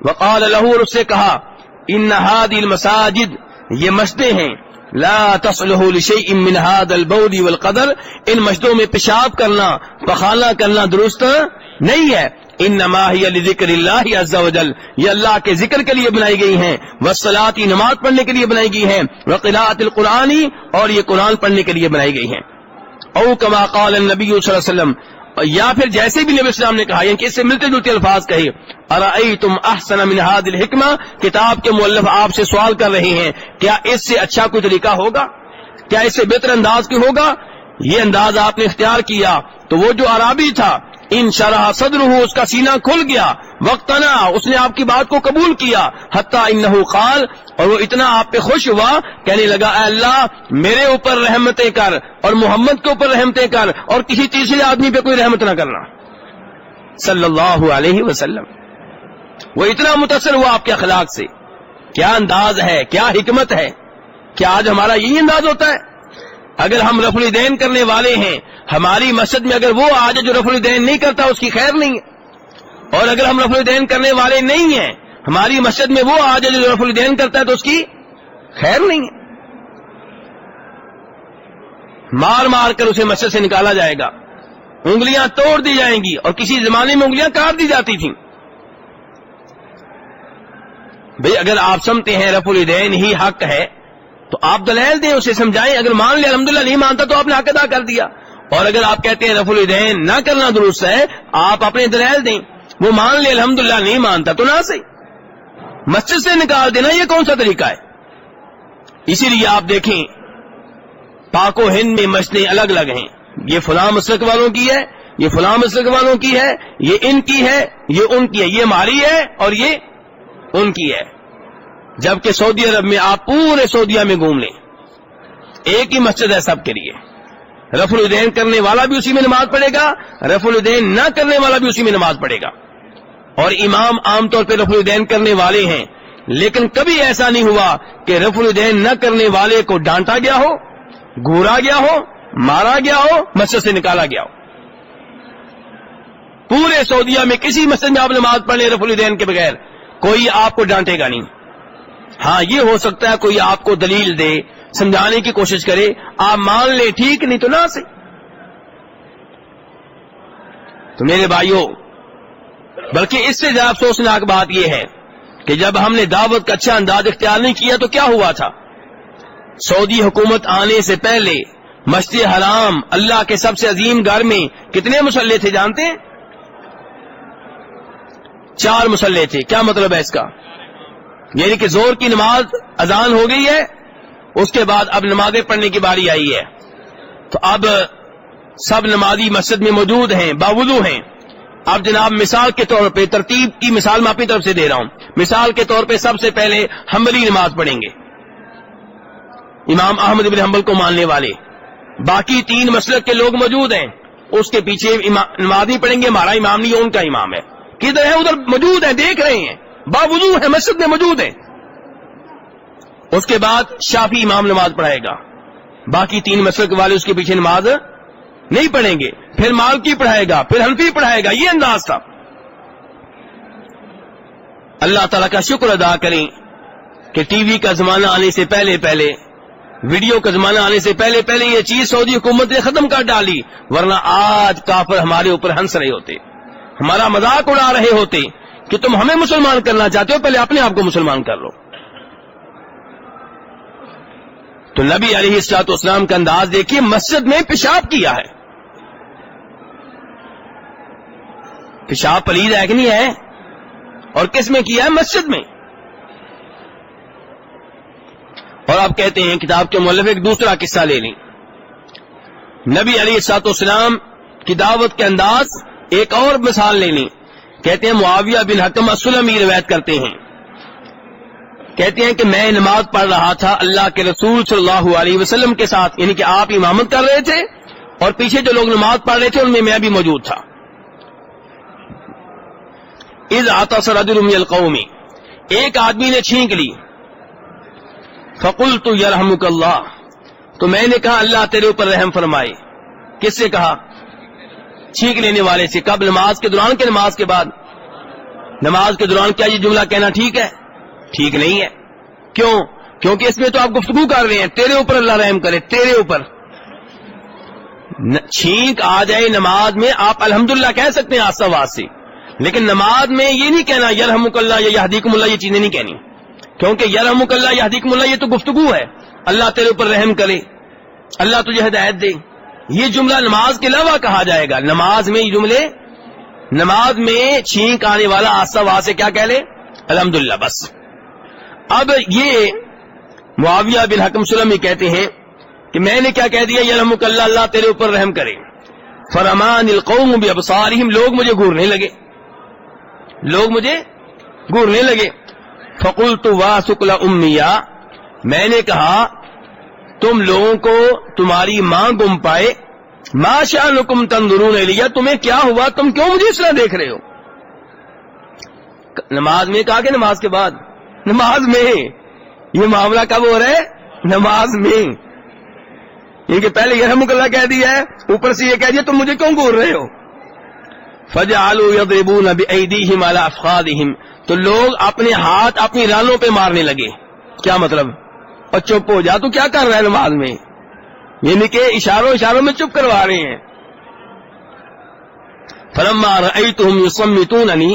وقال له، اور اس سے کہا، ان هذه المساجد، یہ مسجدیں ہیں، لا تصلح لشيء من هذا البول والقدر، ان مسجدوں میں پیشاب کرنا، پخانہ کرنا درست نہیں ہے. انما هي لذکر اللہ عز وجل، یہ اللہ کے ذکر کے لیے بنائی گئی ہیں. والصلاۃ، نماز پڑھنے کے لیے بنائی گئی ہیں. وقراءۃ القرآن، اور یہ قرآن پڑھنے کے لیے بنائی گئی ہیں. او کما قال النبی صلی اللہ علیہ وسلم، یا پھر جیسے بھی نبی اسلام نے کہا، یعنی کہ اس سے ملتے جلتے الفاظ کہے. ارأیتم احسن من هذه الحکمہ، کتاب کے مؤلف آپ سے سوال کر رہے ہیں کیا اس سے اچھا کوئی طریقہ ہوگا، کیا اس سے بہتر انداز کی ہوگا؟ یہ انداز آپ نے اختیار کیا. تو وہ جو عرابی تھا، ان شرح صدرہ، اس کا سینہ کھل گیا. وقتنا، اس نے آپ کی بات کو قبول کیا. حتی انہ قال، اور وہ اتنا آپ پہ خوش ہوا، کہنے لگا اے اللہ میرے اوپر رحمتیں کر اور محمد کے اوپر رحمتیں کر، اور کسی تیسرے آدمی پہ کوئی رحمت نہ کرنا، صلی اللہ علیہ وسلم. وہ اتنا متاثر ہوا آپ کے اخلاق سے. کیا انداز ہے، کیا حکمت ہے. کیا آج ہمارا یہی انداز ہوتا ہے؟ اگر ہم رفع الیدین کرنے والے ہیں، ہماری مسجد میں اگر وہ آ جائے جو رفع الیدین نہیں کرتا، اس کی خیر نہیں ہے. اور اگر ہم رفع الیدین کرنے والے نہیں ہیں، ہماری مسجد میں وہ آ جائے جو رفع الیدین کرتا ہے، تو اس کی خیر نہیں ہے. مار مار کر اسے مسجد سے نکالا جائے گا، انگلیاں توڑ دی جائیں گی، اور کسی زمانے میں انگلیاں کاٹ دی جاتی تھیں. بھئی اگر آپ سمجھتے ہیں رفع الیدین ہی حق ہے تو آپ دلائل دیں، اسے سمجھائیں. اگر مان لیا الحمدللہ، نہیں مانتا تو آپ نے حق ادا کر دیا. اور اگر آپ کہتے ہیں رفع الیدین نہ کرنا درست ہے، آپ اپنے دلائل دیں. وہ مان لیا الحمدللہ، نہیں مانتا تو نہ صحیح، مسجد سے نکال دینا یہ کون سا طریقہ ہے؟ اسی لیے آپ دیکھیں پاک و ہند میں مسجدیں الگ الگ ہیں. یہ فلاں مسلک والوں کی ہے، یہ فلاں مسلک والوں کی ہے، یہ ان کی ہے، یہ ان کی ہے، یہ ہماری ہے اور یہ ان کی ہے. جبکہ سعودی عرب میں آپ پورے سعودیہ میں گھوم لیں، ایک ہی مسجد ہے سب کے لیے. رفع الیدین کرنے والا بھی اسی میں نماز پڑھے گا، رفع الیدین نہ کرنے والا بھی اسی میں نماز پڑھے گا. اور امام عام طور پہ رفع الیدین کرنے والے ہیں، لیکن کبھی ایسا نہیں ہوا کہ رفع الیدین نہ کرنے والے کو ڈانٹا گیا ہو، گھورا گیا ہو، مارا گیا ہو، مسجد سے نکالا گیا ہو. پورے سعودیہ میں کسی مسجد میں آپ نماز پڑھ لیں رفع الیدین کے بغیر، کوئی آپ کو ڈانٹے گا نہیں. ہاں یہ ہو سکتا ہے کوئی آپ کو دلیل دے، سمجھانے کی کوشش کرے، آپ مان لیں ٹھیک، نہیں تو نہ سے۔ تو میرے بھائیوں، بلکہ اس سے زیادہ افسوسناک بات یہ ہے کہ جب ہم نے دعوت کا اچھا انداز اختیار نہیں کیا تو کیا ہوا تھا؟ سعودی حکومت آنے سے پہلے مسجد حرام، اللہ کے سب سے عظیم گھر میں کتنے مصلی تھے جانتے ہیں؟ 4 مصلی تھے۔ کیا مطلب ہے اس کا؟ یعنی کہ زور کی نماز اذان ہو گئی ہے، اس کے بعد اب نمازیں پڑھنے کی باری آئی ہے، تو اب سب نمازی مسجد میں موجود ہیں، باوضو ہیں۔ اب جناب مثال کے طور پہ، ترتیب کی مثال میں اپنی طرف سے دے رہا ہوں، مثال کے طور پہ سب سے پہلے حنبلی نماز پڑھیں گے، امام احمد بن حنبل کو ماننے والے، باقی 3 مسلک کے لوگ موجود ہیں، اس کے پیچھے نماز نہیں پڑھیں گے، ہمارا امام نہیں ہے، ان کا امام ہے۔ کدھر ہے؟ ادھر موجود ہیں، دیکھ رہے ہیں، باوضو ہے، مسجد میں موجود ہیں۔ اس کے بعد شافعی امام نماز پڑھائے گا، باقی 3 مسلک والے اس کے پیچھے نماز نہیں پڑھیں گے، پھر مالکی پڑھائے گا، پھر حنفی پڑھائے گا، یہ انداز تھا۔ اللہ تعالیٰ کا شکر ادا کریں کہ ٹی وی کا زمانہ آنے سے پہلے پہلے، ویڈیو کا زمانہ آنے سے پہلے پہلے یہ چیز سعودی حکومت نے ختم کر ڈالی، ورنہ آج کافر ہمارے اوپر ہنس رہے ہوتے، ہمارا مذاق اڑا رہے ہوتے کہ تم ہمیں مسلمان کرنا چاہتے ہو، پہلے اپنے آپ کو مسلمان کر لو۔ تو نبی علیہ الصلوۃ والسلام کا انداز دیکھیے، مسجد میں پیشاب کیا ہے، پیشاب پلید ہے کہ نہیں ہے؟ اور کس میں کیا ہے؟ مسجد میں۔ اور آپ کہتے ہیں کتاب کے مؤلف ایک دوسرا قصہ لے لیں، نبی علیہ الصلوۃ والسلام کی دعوت کے انداز، ایک اور مثال لے لیں۔ کہتے ہیں معاویہ بن حکم السلمی روایت کرتے ہیں، کہتے ہیں کہ میں نماز پڑھ رہا تھا اللہ کے رسول صلی اللہ علیہ وسلم کے ساتھ، یعنی کہ آپ امامت کر رہے تھے اور پیچھے جو لوگ نماز پڑھ رہے تھے ان میں بھی موجود تھا۔ اذ عطس رجل من القوم، ایک آدمی نے چھینک لی، فقلت یرحمک اللہ، تو میں نے کہا اللہ تیرے اوپر رحم فرمائے۔ کس سے کہا؟ چھینک لینے والے سے۔ کب؟ نماز کے دوران کہ نماز کے بعد؟ نماز کے دوران۔ کیا یہ جملہ کہنا ٹھیک ہے؟ ٹھیک نہیں ہے۔ کیوں؟ کیونکہ اس میں تو آپ گفتگو کر رہے ہیں، تیرے اوپر اللہ رحم کرے، تیرے اوپر۔ چھینک آ جائے نماز میں آپ الحمدللہ کہہ سکتے ہیں آستہ آواز سے، لیکن نماز میں یہ نہیں کہنا یرحمک اللہ یا یہدیکم اللہ، یہ چیزیں نہیں کہنی، کیونکہ یرحمک اللہ یہدیکم اللہ یہ تو گفتگو ہے، اللہ تیرے اوپر رحم کرے، اللہ تجھے ہدایت دے، یہ جملہ نماز کے علاوہ کہا جائے گا۔ نماز میں یہ جملے، نماز میں چھینک آنے والا آستہ آواز سے کیا کہہ لے؟ الحمدللہ، بس۔ اب یہ معاویہ بن حکم سلمی کہتے ہیں کہ میں نے کیا کہہ دیا؟ یرحمک اللہ، اللہ تیرے اوپر رحم کرے۔ فرمان القوم بابصارہم، لوگ مجھے گھورنے لگے، لوگ مجھے گھورنے لگے۔ فقلت واسقل امیہ، میں نے کہا تم لوگوں کو تمہاری ماں گم پائے، ما شأنکم تنظرون الیہ، تمہیں کیا ہوا، تم کیوں مجھے اس طرح دیکھ رہے ہو؟ نماز میں کہا کہ نماز کے بعد؟ نماز میں۔ یہ معاملہ کب ہو رہا ہے؟ نماز میں۔ یہ کہ پہلے یرحمک اللہ کہہ دیا ہے، اوپر سے یہ کہہ دیا تم مجھے کیوں گھور رہے ہو؟ فجعلوا یضربون بأیدیہم علی افخاذہم، تو لوگ اپنے ہاتھ اپنی رانوں پہ مارنے لگے۔ کیا مطلب؟ اور چپ ہو جا، تو کیا کر رہا ہے نماز میں؟ یعنی کہ اشاروں میں چپ کروا رہے ہیں۔ فلما رأیتہم یصمتوننی،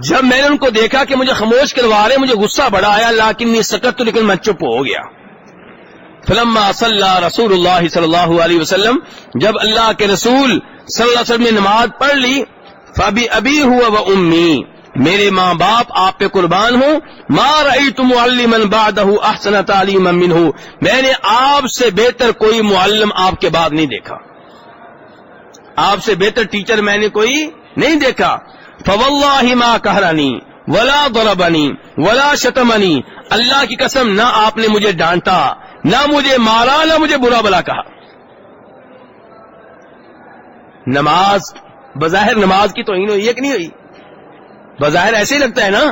جب میں نے ان کو دیکھا کہ مجھے خاموش کروا رہے، مجھے غصہ بڑا آیا، لیکنی سکت، لیکن میں چپ ہو گیا۔ فلما صلی رسول اللہ صلی اللہ علیہ وسلم، جب اللہ کے رسول صلی اللہ علیہ وسلم نے نماز پڑھ لی، فبأبی ہوا و امی، میرے ماں باپ آپ پہ قربان ہوں، ما رأیت معلما بعدہ احسن تعلیما منہ، میں نے آپ سے بہتر کوئی معلم آپ کے بعد نہیں دیکھا، آپ سے بہتر ٹیچر میں نے کوئی نہیں دیکھا۔ فواللہ ما قہرنی ولا ضربنی ولا شتمنی، اللہ کی قسم نہ آپ نے مجھے ڈانٹا، نہ مجھے مارا، نہ مجھے برا بلا کہا۔ نماز بظاہر نماز کی توہین ہوئی ہے کہ نہیں ہوئی؟ بظاہر ایسے ہی لگتا ہے نا۔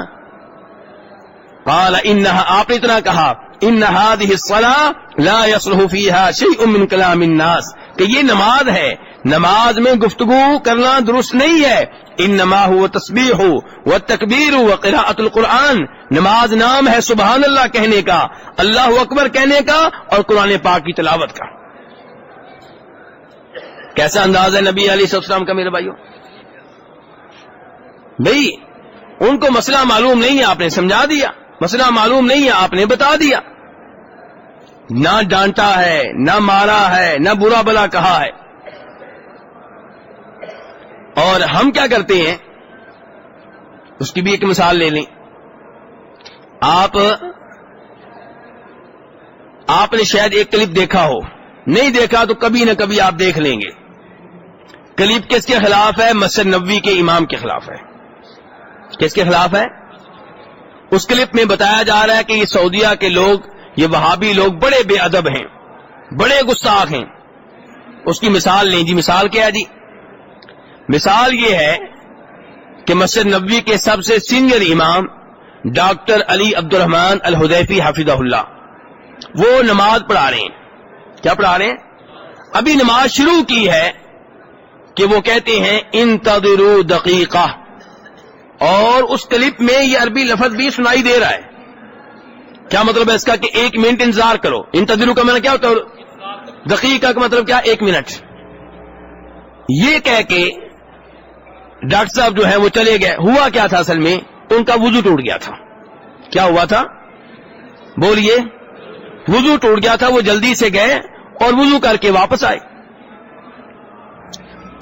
قال انہا، آپ نے اتنا کہا، ان هذه الصلاة لا يصلح فيها شيء من كلام الناس، کہ یہ نماز ہے، نماز میں گفتگو کرنا درست نہیں ہے. انما هو تسبیح و تکبیر و قراءۃ القرآن. نماز نام ہے سبحان اللہ کہنے کا، اللہ اکبر کہنے کا اور قرآن پاک کی تلاوت کا. کیسا انداز ہے نبی علیہ السلام کا میرے بھائیوں. بھئی ان کو مسئلہ معلوم نہیں ہے، آپ نے سمجھا دیا. مسئلہ معلوم نہیں ہے، آپ نے بتا دیا. نہ ڈانٹا ہے، نہ مارا ہے، نہ برا بلا کہا ہے. اور ہم کیا کرتے ہیں اس کی بھی ایک مثال لے لیں. آپ نے شاید ایک کلپ دیکھا ہو، نہیں دیکھا تو کبھی نہ کبھی آپ دیکھ لیں گے. کلپ کس کے خلاف ہے؟ مسجد نبوی کے امام کے خلاف ہے. کس کے خلاف ہے؟ اس کلپ میں بتایا جا رہا ہے کہ یہ سعودیہ کے لوگ، یہ وہابی لوگ بڑے بے ادب ہیں، بڑے گستاخ ہیں. اس کی مثال لیں جی. مثال کیا ہے جی؟ مثال یہ ہے کہ مسجد نبوی کے سب سے سینئر امام ڈاکٹر علی عبد الرحمن الحذیفی حفظہ اللہ، وہ نماز پڑھا رہے ہیں. کیا پڑھا رہے ہیں؟ ابھی نماز شروع کی ہے کہ وہ کہتے ہیں انتظروا دقیقہ، اور اس کلپ میں یہ عربی لفظ بھی سنائی دے رہا ہے. کیا مطلب ہے اس کا؟ کہ 1 منٹ انتظار کرو. انتظروا کا معنی کیا ہوتا ہے؟ دقیقہ کا مطلب کیا؟ 1 منٹ. یہ کہہ کے ڈاکٹر صاحب جو ہے وہ چلے گئے. ہوا کیا تھا اصل میں؟ ان کا وضو ٹوٹ گیا تھا. کیا ہوا تھا؟ بولیے. وضو ٹوٹ گیا تھا. وہ جلدی سے گئے اور وضو کر کے واپس آئے.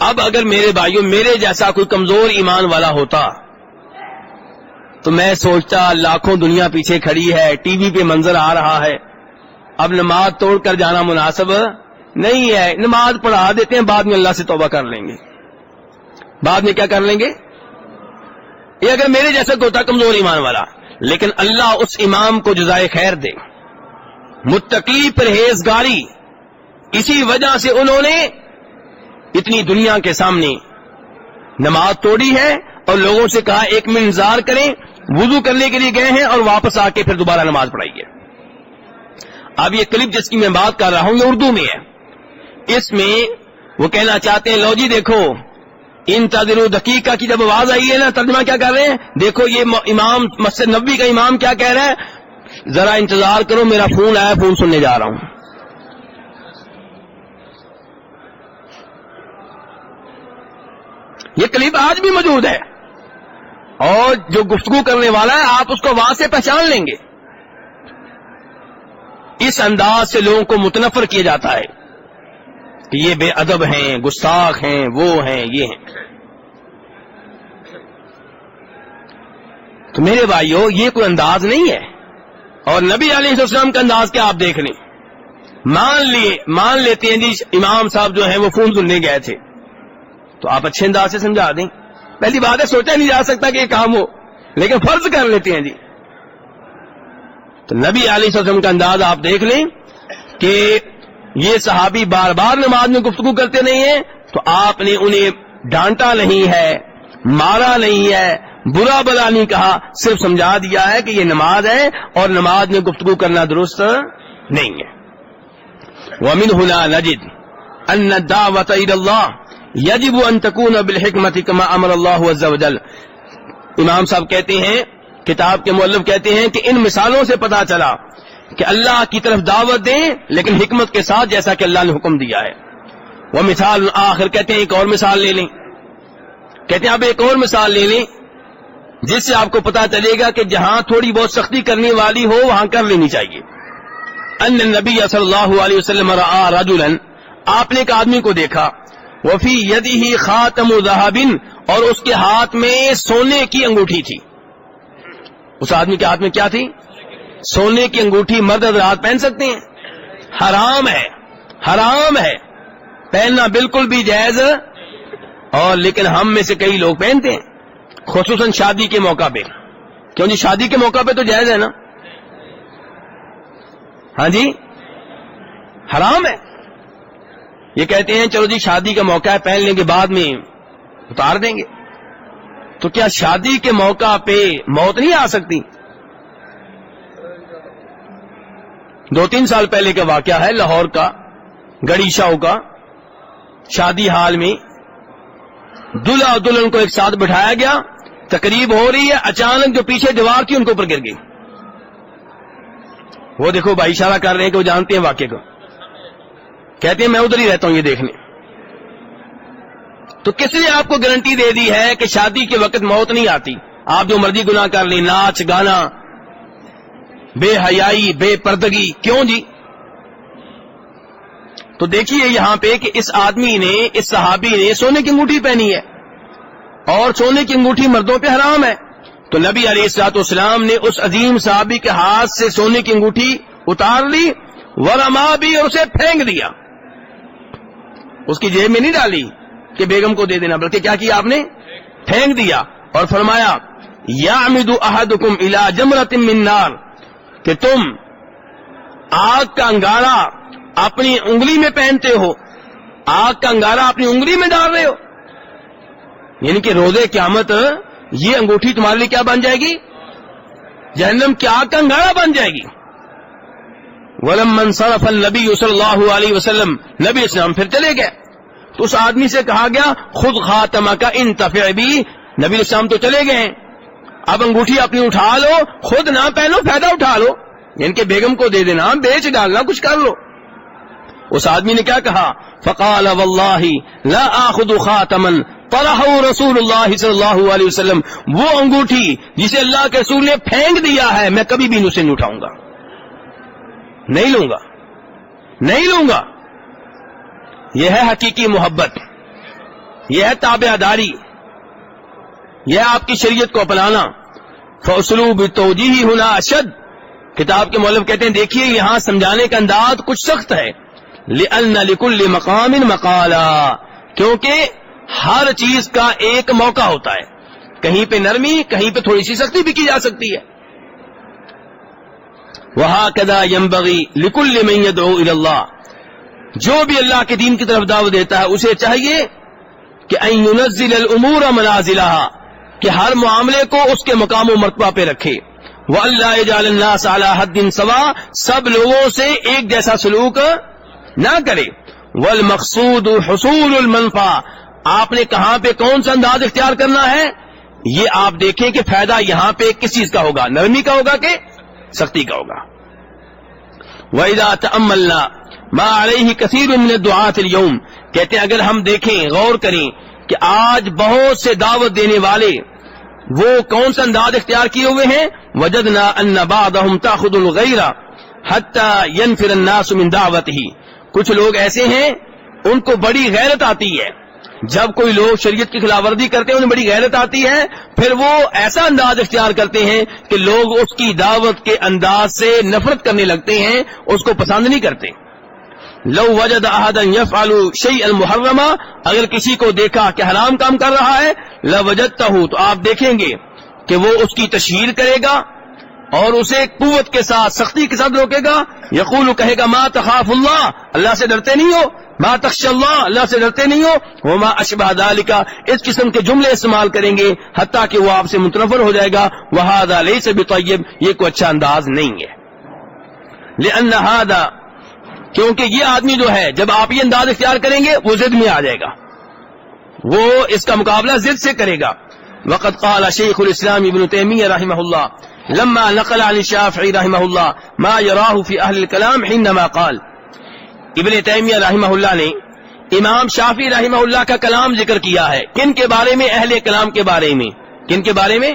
اب اگر میرے بھائیوں میرے جیسا کوئی کمزور ایمان والا ہوتا تو میں سوچتا لاکھوں دنیا پیچھے کھڑی ہے، ٹی وی پہ منظر آ رہا ہے، اب نماز توڑ کر جانا مناسب نہیں ہے. نماز پڑھا دیتے ہیں، بعد میں اللہ سے توبہ کر لیں گے. بعد میں کیا کر لیں گے؟ یہ اگر میرے جیسا کوئی ہوتا کمزور ایمان والا. لیکن اللہ اس امام کو جزائے خیر دے، متقی پرہیزگاری. اسی وجہ سے انہوں نے اتنی دنیا کے سامنے نماز توڑی ہے اور لوگوں سے کہا 1 منٹ انتظار کریں. وضو کرنے کے لیے گئے ہیں اور واپس آ کے پھر دوبارہ نماز پڑھائی ہے. اب یہ کلپ جس کی میں بات کر رہا ہوں یہ اردو میں ہے. اس میں وہ کہنا چاہتے ہیں لو جی دیکھو انتظروا دقیقہ کی جب آواز آئی ہے نا، ترجمہ کیا کر رہے ہیں؟ دیکھو یہ امام مسجد نبوی کا امام کیا کہہ رہا ہے؟ ذرا انتظار کرو، میرا فون آیا، فون سننے جا رہا ہوں. یہ کلپ آج بھی موجود ہے اور جو گفتگو کرنے والا ہے آپ اس کو وہاں سے پہچان لیں گے. اس انداز سے لوگوں کو متنفر کیا جاتا ہے کہ یہ بے ادب ہیں، گستاخ ہیں، وہ ہیں، یہ ہیں. تو میرے بھائیوں یہ کوئی انداز نہیں ہے. اور نبی علیہ السلام کا انداز کیا آپ دیکھ لیں. مان لیتے ہیں جی امام صاحب جو ہیں وہ فون سننے گئے تھے تو آپ اچھے انداز سے سمجھا دیں. پہلی بات ہے سوچا نہیں جا سکتا کہ یہ کام ہو، لیکن فرض کر لیتے ہیں جی. تو نبی علیہ السلام کا انداز آپ دیکھ لیں کہ یہ صحابی بار بار نماز میں گفتگو کرتے نہیں ہیں تو آپ نے انہیں ڈانٹا نہیں ہے، مارا نہیں ہے، برا بلا نہیں کہا، صرف سمجھا دیا ہے کہ یہ نماز ہے اور نماز میں گفتگو کرنا درست نہیں ہے. وَمِنْ هُنَا نَجِدْ أَنَّ الدَّعْوَةَ إِلَى اللَّهِ يَجِبُ أَن تَكُونَ بِالْحِكْمَةِ كَمَا أَمَرَ اللَّهُ عَزَّ وَجَلَّ. امام صاحب کہتے ہیں، کتاب کے مؤلف کہتے ہیں کہ ان مثالوں سے پتا چلا کہ اللہ کی طرف دعوت دیں لیکن حکمت کے ساتھ جیسا کہ اللہ نے حکم دیا ہے. وہ مثال آخر کہتے ہیں ایک اور مثال لے لیں. کہتے ہیں اب ایک اور مثال لے لیں جس سے آپ کو پتا چلے گا کہ جہاں تھوڑی بہت سختی کرنے والی ہو وہاں کر لینی چاہیے. ان النبی صلی اللہ علیہ وسلم رأى رجلا، آپ نے ایک آدمی کو دیکھا، وفی یدہ خاتم ذہب، اور اس کے ہاتھ میں سونے کی انگوٹھی تھی. اس آدمی کے ہاتھ میں کیا تھی؟ سونے کی انگوٹھی. مرد حضرات پہن سکتے ہیں؟ حرام ہے، حرام ہے. پہننا بالکل بھی جائز، اور لیکن ہم میں سے کئی لوگ پہنتے ہیں خصوصاً شادی کے موقع پہ. کیوں جی؟ شادی کے موقع پہ تو جائز ہے نا. ہاں جی حرام ہے. یہ کہتے ہیں چلو جی شادی کا موقع ہے، پہن لیں گے بعد میں اتار دیں گے. تو کیا شادی کے موقع پہ موت نہیں آ سکتی؟ 2-3 سال پہلے کا واقعہ ہے لاہور کا، گڑی شاہو کا. شادی حال میں دلہا اور دلہن کو ایک ساتھ بٹھایا گیا, تقریب ہو رہی ہے, اچانک جو پیچھے دیوار تھی ان کے اوپر گر گئی. وہ دیکھو بھائی اشارہ کر رہے ہیں کہ وہ جانتے ہیں واقعے کو, کہتے ہیں میں ادھر ہی رہتا ہوں یہ دیکھنے. تو کس نے آپ کو گارنٹی دے دی ہے کہ شادی کے وقت موت نہیں آتی؟ آپ جو مرضی گناہ کر لیں, ناچ گانا, بے حیائی, بے پردگی, کیوں جی؟ تو دیکھیے یہاں پہ کہ اس آدمی نے, اس صحابی نے سونے کی انگوٹھی پہنی ہے, اور سونے کی انگوٹھی مردوں پہ حرام ہے. تو نبی علیہ الصلوۃ والسلام نے اس عظیم صحابی کے ہاتھ سے سونے کی انگوٹھی اتار لی, ورما بھی, اور اسے پھینک دیا. اس کی جیب میں نہیں ڈالی کہ بیگم کو دے دینا, بلکہ کیا کیا آپ نے؟ پھینک دیا. اور فرمایا یعمد احدکم الی جمرۃ من نار, کہ تم آگ کا انگارہ اپنی انگلی میں پہنتے ہو, آگ کا انگارہ اپنی انگلی میں ڈال رہے ہو. یعنی کہ روزے قیامت یہ انگوٹھی تمہارے لیے کیا بن جائے گی؟ جہنم کی آگ کا انگارہ بن جائے گی. ولما انصرف النبی صلی اللہ علیہ وسلم, نبی اسلام پھر چلے گئے. تو اس آدمی سے کہا گیا خود خاتمک انتفع بی, نبی اسلام تو چلے گئے, اب انگوٹھی اپنی اٹھا لو, خود نہ پہنو, فائدہ اٹھا لو, یعنی کہ بیگم کو دے دینا, بیچ ڈالنا, کچھ کر لو. اس آدمی نے کیا کہا؟ فقال واللہ لا آخذ خاتما طرحه رسول اللہ صلی اللہ علیہ وسلم, وہ انگوٹھی جسے اللہ کے رسول نے پھینک دیا ہے میں کبھی بھی اسے نہیں اٹھاؤں گا, نہیں لوں گا, نہیں لوں گا. یہ ہے حقیقی محبت, یہ ہے تابعداری, یہ ہے آپ کی شریعت کو اپنانا. فاسلوب التوجیہ ہنا اشد, کتاب کے مؤلف کہتے ہیں دیکھیے یہاں سمجھانے کا انداز کچھ سخت ہے. لأن لكل مقام مقالا, کیونکہ ہر چیز کا ایک موقع ہوتا ہے, کہیں پہ نرمی, کہیں پہ تھوڑی سی سختی بھی کی جا سکتی ہے. وہکذا ينبغي لكل من يدعو الى اللہ, جو بھی اللہ کے دین کی طرف دعوت دیتا ہے اسے چاہیے کہ ان ينزل الامور منازلها, کہ ہر معاملے کو اس کے مقام و مرتبہ پہ رکھے. وَأَلَّا يَجْعَلَ النَّاسَ عَلَى حَدٍّ سَوَاءٍ, سب لوگوں سے ایک جیسا سلوک نہ کرے. وَالْمَقْصُودُ حُصُولُ الْمَنْفَعَةِ, آپ نے کہاں پہ کون سا انداز اختیار کرنا ہے, یہ آپ دیکھیں کہ فائدہ یہاں پہ کس چیز کا ہوگا, نرمی کا ہوگا کہ سختی کا ہوگا. وَإِذَا تَأَمَّلْنَا مَا عَلَيْهِ كَثِيرٌ مِنَ الدُّعَاةِ الْيَوْمِ, کہتے ہیں اگر ہم دیکھیں, غور کریں کہ آج بہت سے دعوت دینے والے وہ کون سا انداز اختیار کیے ہوئے ہیں. وجدنا ان بعضهم تاخذ الغیر حتى ينفر الناس من دعوته, کچھ لوگ ایسے ہیں ان کو بڑی غیرت آتی ہے, جب کوئی لوگ شریعت کی خلاف ورزی کرتے ہیں انہیں بڑی غیرت آتی ہے, پھر وہ ایسا انداز اختیار کرتے ہیں کہ لوگ اس کی دعوت کے انداز سے نفرت کرنے لگتے ہیں, اس کو پسند نہیں کرتے. لو وجد احدا يفعل شيئا محرما, اگر کسی کو دیکھا کہ حرام کام کر رہا ہے, لوجدته, تو آپ دیکھیں گے کہ وہ اس کی تشہیر کرے گا اور اسے قوت کے ساتھ, سختی کے ساتھ روکے گا. یقول, کہے گا ما تخاف اللہ, اللہ سے ڈرتے نہیں ہو, ما تخش اللہ, اللہ سے ڈرتے نہیں ہو, وما اشبہ ذالک, اس قسم کے جملے استعمال کریں گے حتیٰ کہ وہ آپ سے متنفر ہو جائے گا. وہذا لیس بطیب, یہ کوئی اچھا انداز نہیں ہے. لأن هذا, کیونکہ یہ آدمی جو ہے جب آپ یہ انداز اختیار کریں گے وہ ضد میں آ جائے گا, وہ اس کا مقابلہ ضد سے کرے گا. وقد قال شیخ الاسلام ابن تیمیہ رحمہ اللہ لما نقل عن الشافعی رحمہ اللہ ما یراہ فی اہل الکلام حینما قال, ابن تیمیہ رحمہ اللہ نے امام شافعی رحمہ اللہ کا کلام ذکر کیا ہے. کن کے بارے میں؟ اہل کلام کے بارے میں. کن کے بارے میں؟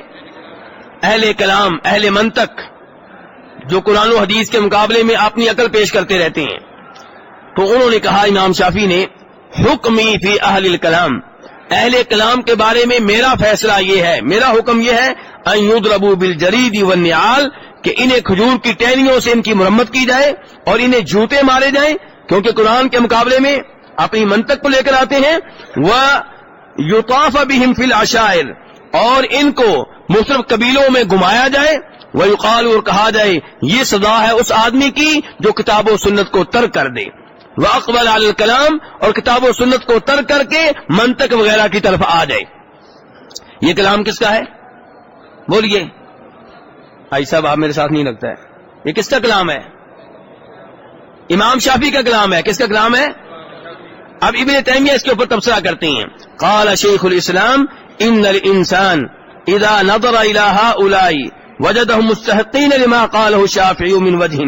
اہل کلام, اہل منطق, جو قرآن و حدیث کے مقابلے میں اپنی عقل پیش کرتے رہتے ہیں. تو انہوں نے کہا امام شافعی نے, حکمی فی اہل الکلام, اہل کلام کے بارے میں میرا فیصلہ یہ ہے, میرا حکم یہ ہے, ان یضربوا بالجرید والنعال, کہ انہیں کھجور کی ٹہنیوں سے ان کی مرمت کی جائے اور انہیں جوتے مارے جائیں, کیونکہ قرآن کے مقابلے میں اپنی منطق کو لے کر آتے ہیں. ویطاف بہم فی العشائر, اور ان کو مختلف قبیلوں میں گھمایا جائے. ویقال, اور کہا جائے یہ سزا ہے اس آدمی کی جو کتاب و سنت کو ترک کر دے. واقبل علی الکلام, اور کتاب و سنت کو ترک کر کے منطق وغیرہ کی طرف آ جائے. یہ کلام کس کا ہے؟ بولیے بھائی صاحب, آپ میرے ساتھ نہیں لگتا ہے. یہ کس کا کلام ہے؟ امام شافعی کا کلام ہے. کس کا کلام ہے؟ اب ابن تیمیہ اس کے اوپر تبصرہ کرتے ہیں. قال شیخ الاسلام ان الانسان اذا نظر الى هؤلاء وجدهم مستحقین لما قاله الشافعی من وجہ،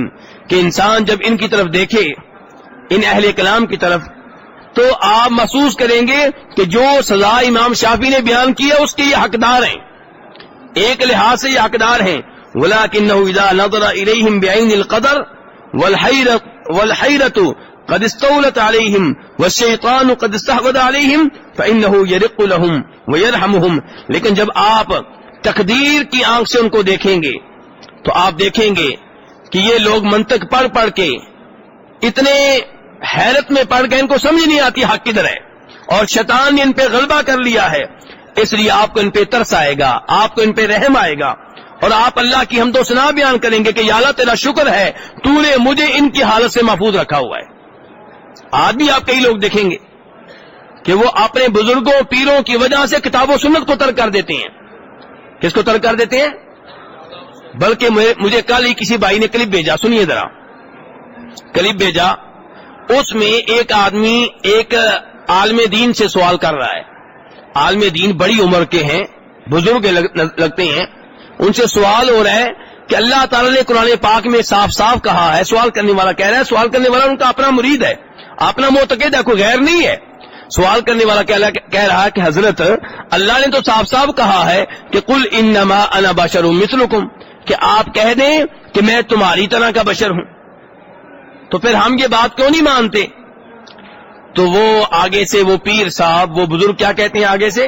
کہ انسان جب ان کی طرف دیکھے، ان اہل کلام کی طرف، تو آپ محسوس کریں گے کہ جو سزا امام شافعی نے بیان کی ہے اس کے یہ حقدار ہیں، ایک لحاظ سے یہ حقدار ہیں. ولكنه اذا نظر اليهم بعين القدر والحيرة قد استولت عليهم والشيطان قد استحوذ عليهم فانه يرق لهم ويرحمهم. لیکن جب آپ تقدیر کی آنکھ سے ان کو دیکھیں گے تو آپ دیکھیں گے کہ یہ لوگ منطق پڑھ پڑھ کے اتنے حیرت میں پڑ گئے، ان کو سمجھ نہیں آتی حق کدھر ہے، اور شیطان نے ان پہ غلبہ کر لیا ہے. اس لیے آپ کو ان پہ ترس آئے گا، آپ کو ان پہ رحم آئے گا، اور آپ اللہ کی حمد و ثنا بیان کریں گے کہ یا اللہ تیرا شکر ہے تو نے مجھے ان کی حالت سے محفوظ رکھا ہوا ہے. آج بھی آپ کئی لوگ دیکھیں گے کہ وہ اپنے بزرگوں پیروں کی وجہ سے کتاب و سنت کو ترک کر دیتے ہیں. کس کو ترک کر دیتے ہیں؟ بلکہ مجھے کل ہی کسی بھائی نے کلپ بھیجا، سنیے ذرا کلپ بھیجا، اس میں ایک آدمی ایک عالم دین سے سوال کر رہا ہے. عالم دین بڑی عمر کے ہیں، بزرگ لگتے ہیں، ان سے سوال ہو رہا ہے کہ اللہ تعالیٰ نے قرآن پاک میں صاف صاف کہا ہے. سوال کرنے والا کہہ رہا ہے، سوال کرنے والا ان کا اپنا مرید ہے، اپنا معتقد ہے، کوئی غیر نہیں ہے. سوال کرنے والا کہہ رہا ہے کہ حضرت اللہ نے تو صاف صاف کہا ہے کہ قل انما انا بشر مثلکم، کہ آپ کہہ دیں کہ میں تمہاری طرح کا بشر ہوں. تو پھر ہم یہ بات کیوں نہیں مانتے؟ تو وہ آگے سے وہ پیر صاحب وہ بزرگ کیا کہتے ہیں؟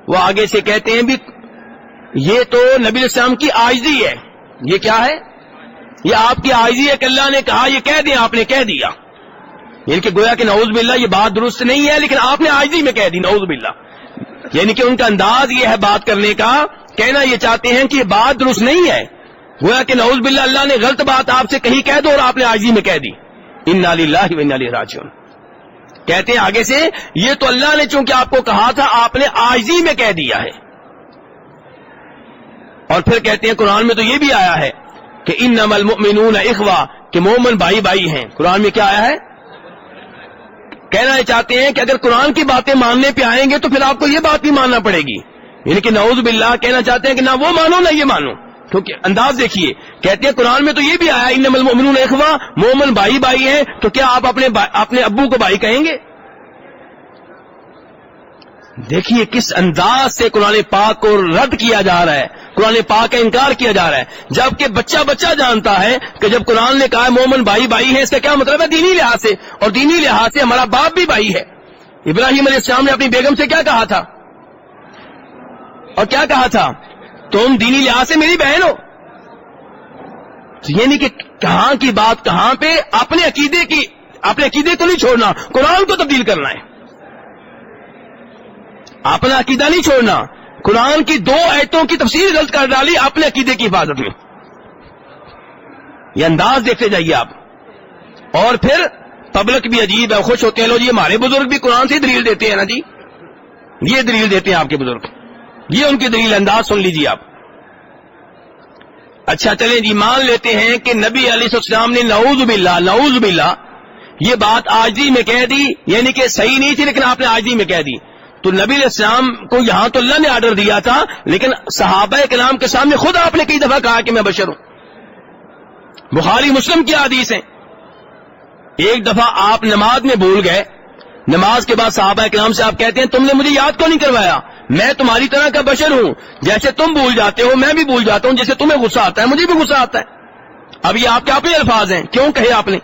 وہ آگے سے کہتے ہیں بھی یہ تو نبی علیہ السلام کی عاجزی ہے. یہ کیا ہے؟ یہ آپ کی عاجزی ہے کہ اللہ نے کہا یہ کہہ دیں، آپ نے کہہ دیا. یعنی کہ گویا کہ نعوذ باللہ یہ بات درست نہیں ہے، لیکن آپ نے عاجزی میں کہہ دی، نعوذ باللہ. یعنی کہ ان کا انداز یہ ہے بات کرنے کا، کہنا یہ چاہتے ہیں کہ یہ بات درست نہیں ہے، گویا کہ نعوذ باللہ اللہ نے غلط بات آپ سے کہیں کہہ دو اور آپ نے عاجزی میں کہہ دی. انا للہ و انا الیہ راجعون. کہتے ہیں آگے سے یہ تو اللہ نے چونکہ آپ کو کہا تھا آپ نے عاجزی میں کہہ دیا ہے. اور پھر کہتے ہیں قرآن میں تو یہ بھی آیا ہے کہ انما المؤمنون اخوہ، کہ مومن بھائی بھائی ہیں. قرآن میں کیا آیا ہے؟ کہنا یہ چاہتے ہیں کہ اگر قرآن کی باتیں ماننے پہ آئیں گے تو پھر آپ کو یہ بات بھی ماننا پڑے گی. یعنی کہ نعوذ باللہ کہنا چاہتے ہیں کہ نہ وہ مانو نہ یہ مانو. کیونکہ انداز دیکھیے، کہتے ہیں قرآن میں تو یہ بھی آیا انما المؤمنون اخوہ، مومن بھائی بھائی ہیں، تو کیا آپ اپنے ابو کو بھائی کہیں گے؟ دیکھیے کس انداز سے قرآن پاک کو رد کیا جا رہا ہے، قرآن پاک کا انکار کیا جا رہا ہے، جبکہ بچہ جانتا ہے کہ جب قرآن نے کہا مومن بھائی بھائی ہیں، اس کا کیا مطلب ہے؟ دینی لحاظ سے، اور دینی لحاظ سے ہمارا باپ بھی بھائی ہے. ابراہیم علیہ السلام نے اپنی بیگم سے کیا کہا تھا اور کیا کہا تھا؟ تم دینی لحاظ سے میری بہن ہو. یعنی کہ کہاں کی بات کہاں پہ، اپنے عقیدے کو نہیں چھوڑنا، قرآن کو تبدیل کرنا ہے. اپنا عقیدہ نہیں چھوڑنا، قرآن کی 2 آیتوں کی تفسیر غلط کر ڈالی اپنے عقیدے کی حفاظت میں. یہ انداز دیکھتے جائیے آپ. اور پھر پبلک بھی عجیب ہے، خوش ہوتے ہیں لو جی ہمارے بزرگ بھی قرآن سے دلیل دیتے ہیں نا جی، یہ دلیل دیتے ہیں آپ کے بزرگ، یہ ان کی دلیل. انداز سن لیجیے آپ. اچھا چلیں جی مان لیتے ہیں کہ نبی علیہ السلام نے نعوذ باللہ یہ بات عاجزی میں کہہ دی، یعنی کہ صحیح نہیں تھی لیکن آپ نے عاجزی میں کہہ دی. تو نبی علیہ السلام کو یہاں تو اللہ نے آرڈر دیا تھا، لیکن صحابہ کرام کے سامنے خود آپ نے کئی دفعہ کہا کہ میں بشر ہوں. بخاری مسلم کی حدیث ہیں. ایک دفعہ آپ نماز میں بھول گئے، نماز کے بعد صحابہ کرام سے آپ کہتے ہیں تم نے مجھے یاد کیوں نہیں کروایا؟ میں تمہاری طرح کا بشر ہوں، جیسے تم بھول جاتے ہو میں بھی بھول جاتا ہوں، جیسے تمہیں غصہ آتا ہے مجھے بھی غصہ آتا ہے. اب یہ آپ کے اپنے الفاظ ہیں، کیوں کہے آپ نے؟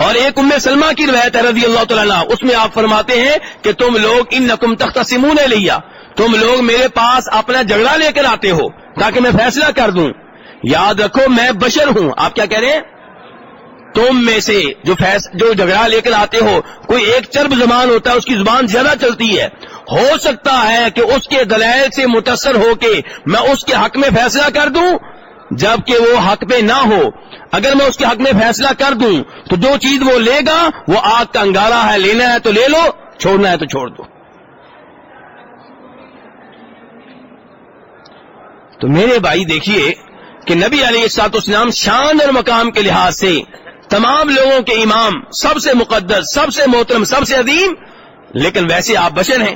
اور ایک ام سلمہ کی روایت ہے رضی اللہ تعالیٰ عنہ، اس میں آپ فرماتے ہیں کہ تم لوگ انکم تختصمون الیہ، تم لوگ میرے پاس اپنا جھگڑا لے کر آتے ہو تاکہ میں فیصلہ کر دوں. یاد رکھو میں بشر ہوں. آپ کیا کہہ رہے ہیں؟ تم میں سے جو جھگڑا لے کر آتے ہو، کوئی ایک چرب زبان ہوتا ہے، اس کی زبان زیادہ چلتی ہے، ہو سکتا ہے کہ اس کے دلائل سے متاثر ہو کے میں اس کے حق میں فیصلہ کر دوں جبکہ وہ حق پہ نہ ہو. اگر میں اس کے حق میں فیصلہ کر دوں تو جو چیز وہ لے گا وہ آگ کا انگارہ ہے، لینا ہے تو لے لو، چھوڑنا ہے تو چھوڑ دو. تو میرے بھائی دیکھیے کہ نبی علیہ الصلوۃ والسلام شان اور مقام کے لحاظ سے تمام لوگوں کے امام، سب سے مقدس، سب سے محترم، سب سے عظیم، لیکن ویسے آپ بشر ہیں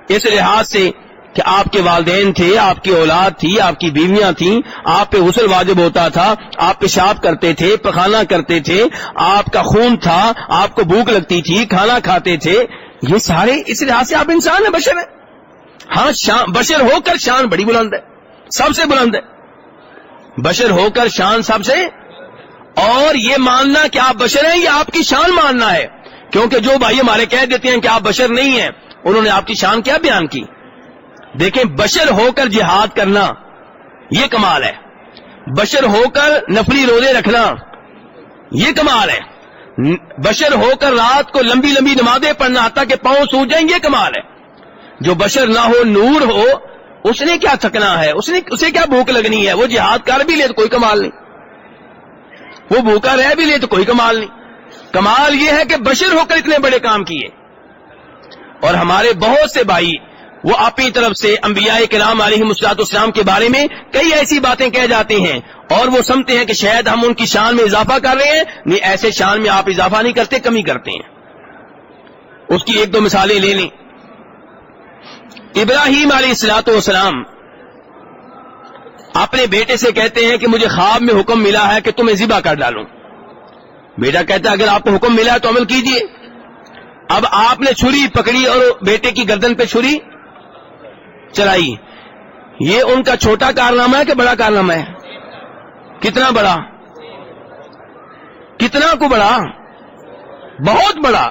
اس لحاظ سے کہ آپ کے والدین تھے، آپ کی اولاد تھی، آپ کی بیویاں تھیں، آپ پہ غسل واجب ہوتا تھا، آپ پیشاب کرتے تھے، پخانہ کرتے تھے، آپ کا خون تھا، آپ کو بھوک لگتی تھی، کھانا کھاتے تھے، یہ سارے اس لحاظ سے آپ انسان ہیں، بشر ہیں. ہاں بشر ہو کر شان بڑی بلند ہے، سب سے بلند ہے، بشر ہو کر شان سب سے. اور یہ ماننا کہ آپ بشر ہیں یہ آپ کی شان ماننا ہے، کیونکہ جو بھائی ہمارے کہہ دیتے ہیں کہ آپ بشر نہیں ہیں، انہوں نے آپ کی شان کیا بیان کی؟ دیکھیں، بشر ہو کر جہاد کرنا یہ کمال ہے، بشر ہو کر نفلی روزے رکھنا یہ کمال ہے، بشر ہو کر رات کو لمبی لمبی نمازیں پڑھنا حتیٰ کہ پاؤں سوج جائیں یہ کمال ہے. جو بشر نہ ہو، نور ہو، اس نے کیا تھکنا ہے، اسے کیا بھوک لگنی ہے، وہ جہاد کر بھی لے تو کوئی کمال نہیں، وہ بھوکا رہ بھی لے تو کوئی کمال نہیں. کمال یہ ہے کہ بشر ہو کر اتنے بڑے کام کیے. اور ہمارے بہت سے بھائی وہ اپنی طرف سے انبیاء کرام علیہم السلام کے بارے میں کئی ایسی باتیں کہہ جاتے ہیں اور وہ سمجھتے ہیں کہ شاید ہم ان کی شان میں اضافہ کر رہے ہیں. نہیں، ایسے شان میں آپ اضافہ نہیں کرتے، کمی کرتے ہیں. اس کی ایک دو مثالیں لے لیں. ابراہیم علیہ السلام اپنے بیٹے سے کہتے ہیں کہ مجھے خواب میں حکم ملا ہے کہ تمہیں ذبح کر ڈالوں. بیٹا کہتا ہے اگر آپ کو حکم ملا ہے تو عمل کیجئے. اب آپ نے چھری پکڑی اور بیٹے کی گردن پہ چھری چلائی. یہ ان کا چھوٹا کارنامہ ہے کہ بڑا کارنامہ ہے؟ کتنا بڑا؟ کتنا کو بڑا؟ بہت بڑا.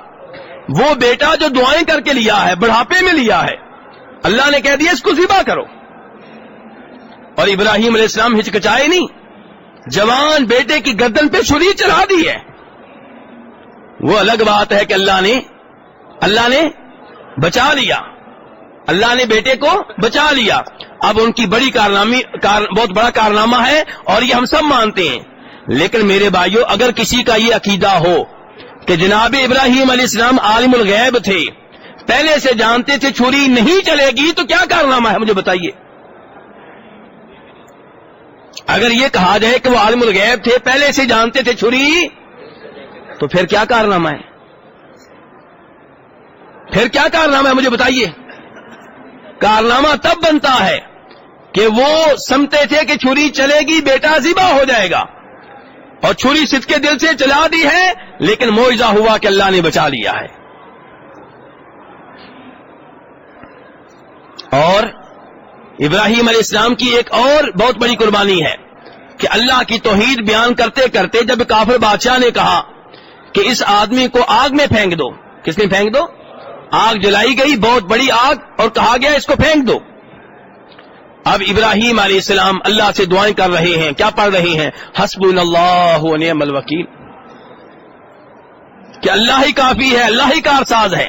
وہ بیٹا جو دعائیں کر کے لیا ہے، بڑھاپے میں لیا ہے، اللہ نے کہہ دیا اس کو ذبح کرو. اور ابراہیم علیہ السلام ہچکچائے نہیں، جوان بیٹے کی گردن پہ چھری چلا دی ہے. وہ الگ بات ہے کہ اللہ نے بچا لیا، اللہ نے بیٹے کو بچا لیا. اب ان کی بہت بڑا کارنامہ ہے اور یہ ہم سب مانتے ہیں. لیکن میرے بھائیوں، اگر کسی کا یہ عقیدہ ہو کہ جناب ابراہیم علیہ السلام عالم الغیب تھے، پہلے سے جانتے تھے چھری نہیں چلے گی، تو کیا کارنامہ ہے مجھے بتائیے. اگر یہ کہا جائے کہ وہ عالم الغیب تھے، پہلے سے جانتے تھے چھری، تو پھر کیا کارنامہ ہے؟ پھر کیا کارنامہ ہے مجھے بتائیے. کارنامہ تب بنتا ہے کہ وہ سمجھتے تھے کہ چھری چلے گی، بیٹا ذبح ہو جائے گا، اور چھری صدق کے دل سے چلا دی ہے، لیکن معجزہ ہوا کہ اللہ نے بچا لیا ہے. اور ابراہیم علیہ السلام کی ایک اور بہت بڑی قربانی ہے کہ اللہ کی توحید بیان کرتے کرتے جب کافر بادشاہ نے کہا کہ اس آدمی کو آگ میں پھینک دو. کس نے پھینک دو؟ آگ جلائی گئی، بہت بڑی آگ، اور کہا گیا اس کو پھینک دو. اب ابراہیم علیہ السلام اللہ سے دعائیں کر رہے ہیں. کیا پڑھ رہے ہیں؟ حسبنا اللہ و نعم الوکیل، کہ اللہ ہی کافی ہے، اللہ ہی کارساز ہے.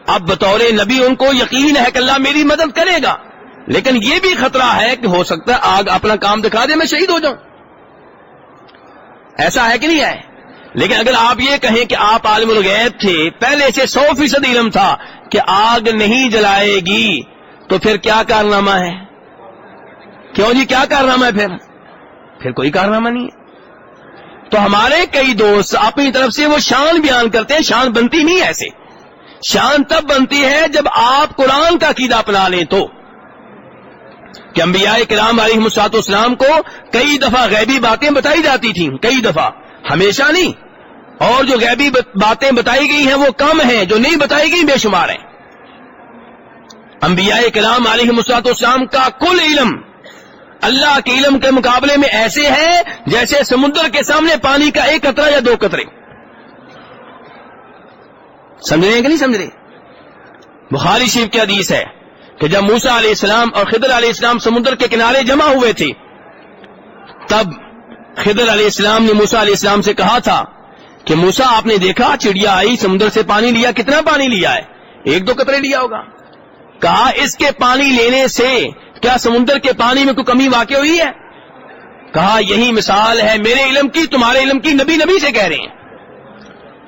اب بطور نبی ان کو یقین ہے کہ اللہ میری مدد کرے گا، لیکن یہ بھی خطرہ ہے کہ ہو سکتا ہے آگ اپنا کام دکھا دے، میں شہید ہو جاؤں. ایسا ہے کہ نہیں ہے؟ لیکن اگر آپ یہ کہیں کہ آپ عالم الغیب تھے، پہلے سے 100% علم تھا کہ آگ نہیں جلائے گی، تو پھر کیا کارنامہ ہے؟ کیوں جی کیا کارنامہ ہے؟ پھر کوئی کارنامہ نہیں ہے. تو ہمارے کئی دوست اپنی طرف سے وہ شان بیان کرتے ہیں. شان بنتی نہیں ایسے. شان تب بنتی ہے جب آپ قرآن کا عقیدہ اپنا لیں. تو کہ انبیاء کرام علیہم السلام کو کئی دفعہ غیبی باتیں بتائی جاتی تھیں، کئی دفعہ، ہمیشہ نہیں. اور جو غیبی باتیں بتائی گئی ہیں وہ کم ہیں، جو نہیں بتائی گئی بے شمار ہیں. انبیاء کرام علیہم السلام کا کل علم اللہ کے علم کے مقابلے میں ایسے ہے جیسے سمندر کے سامنے پانی کا ایک قطرہ یا 2 قطرے. سمجھ رہے ہیں کہ نہیں سمجھ رہے؟ بخاری شریف کی حدیث ہے کہ جب موسیٰ علیہ السلام اور خضر علیہ السلام سمندر کے کنارے جمع ہوئے تھے، تب خضر علیہ السلام نے موسیٰ علیہ السلام سے کہا تھا کہ موسیٰ آپ نے دیکھا چڑیا آئی سمندر سے پانی لیا، کتنا پانی لیا ہے؟ 1-2 قطرے لیا ہوگا. کہا اس کے پانی لینے سے کیا سمندر کے پانی میں کوئی کمی واقع ہوئی ہے؟ کہا یہی مثال ہے میرے علم کی تمہارے علم کی. نبی سے کہہ رہے ہیں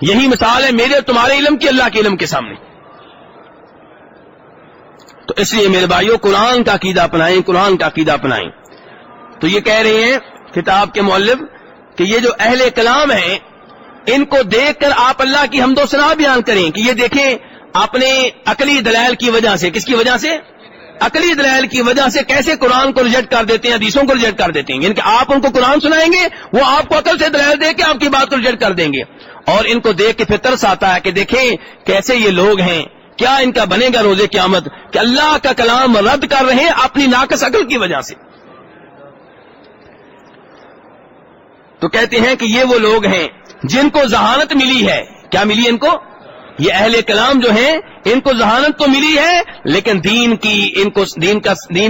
یہی مثال ہے میرے اور تمہارے علم کی اللہ کے علم کے سامنے. تو اس لیے میرے بھائیوں قرآن کا عقیدہ اپنائیں، قرآن کا عقیدہ اپنائیں. تو یہ کہہ رہے ہیں کتاب کے مؤلف کہ یہ جو اہل کلام ہیں ان کو دیکھ کر آپ اللہ کی حمد و ثنا بیان کریں کہ یہ دیکھیں اپنے عقلی دلائل کی وجہ سے، کس کی وجہ سے؟ عقلی دلائل کی وجہ سے کیسے قرآن کو ریجیکٹ کر دیتے ہیں، حدیثوں کو ریجیکٹ کر دیتے ہیں. یعنی کہ آپ ان کو قرآن سنائیں گے، وہ آپ کو عقل سے دلائل دے کے آپ کی بات کو ریجیکٹ کر دیں گے. اور ان کو دیکھ کے پھر ترس آتا ہے کہ دیکھیں کیسے یہ لوگ ہیں، کیا ان کا بنے گا روز قیامت کہ اللہ کا کلام رد کر رہے ہیں اپنی ناقص عقل کی وجہ سے. تو کہتے ہیں کہ یہ وہ لوگ ہیں جن کو ذہانت ملی ہے. کیا ملی ان کو؟ یہ اہل کلام جو ہیں ان کو ذہانت تو ملی ہے لیکن دین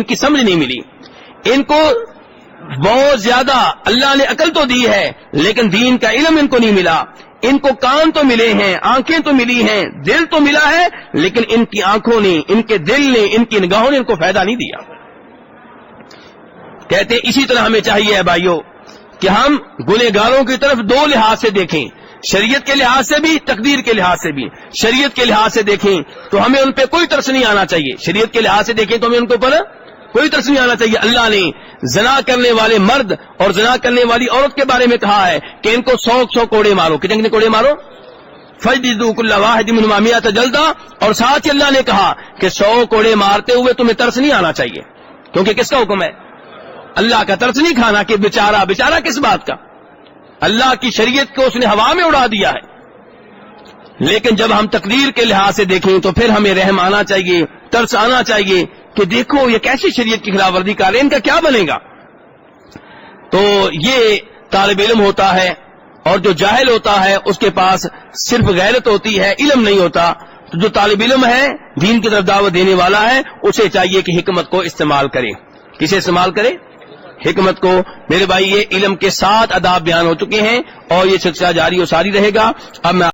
کی سمجھ نہیں ملی. ان کو بہت زیادہ اللہ نے عقل تو دی ہے لیکن دین کا علم ان کو نہیں ملا. ان کو کان تو ملے ہیں، آنکھیں تو ملی ہیں، دل تو ملا ہے، لیکن ان کی آنکھوں نے، ان کے دل نے، ان کی نگاہوں نے ان کو فائدہ نہیں دیا. کہتے ہیں اسی طرح ہمیں چاہیے ہے بھائیوں کہ ہم گنہگاروں کی طرف دو لحاظ سے دیکھیں، شریعت کے لحاظ سے بھی، تقدیر کے لحاظ سے بھی. شریعت کے لحاظ سے دیکھیں تو ہمیں ان پہ کوئی ترس نہیں آنا چاہیے. شریعت کے لحاظ سے دیکھیں تو ہمیں ان کے اوپر کوئی ترس نہیں آنا چاہیے. اللہ نے زنا کرنے والے مرد اور زنا کرنے والی عورت کے بارے میں کہا ہے کہ ان کو 100 کوڑے مارو. کتنے کوڑے مارو؟ فجلدوا کل واحد منہما مئۃ جلدہ. اور ساتھ ہی اللہ نے کہا کہ 100 کوڑے مارتے ہوئے تمہیں ترس نہیں آنا چاہیے، کیونکہ کس کا حکم ہے؟ اللہ کا. ترس نہیں کھانا کہ بیچارہ کس بات کا؟ اللہ کی شریعت کو اس نے ہوا میں اڑا دیا ہے. لیکن جب ہم تقدیر کے لحاظ سے دیکھیں تو پھر ہمیں رحم آنا چاہیے، ترس آنا چاہیے کہ دیکھو یہ کیسی شریعت کی خلاف ورزی کر رہے ہیں، ان کا کیا بنے گا. تو یہ طالب علم ہوتا ہے اور جو جاہل ہوتا ہے اس کے پاس صرف غیرت ہوتی ہے، علم نہیں ہوتا. تو جو طالب علم ہے، دین کی طرف دعوت دینے والا ہے، اسے چاہیے کہ حکمت کو استعمال کرے. کسے استعمال کرے؟ حکمت کو. میرے بھائی یہ علم کے 7 آداب بیان ہو چکے ہیں اور یہ سلسلہ جاری و ساری رہے گا. اب میں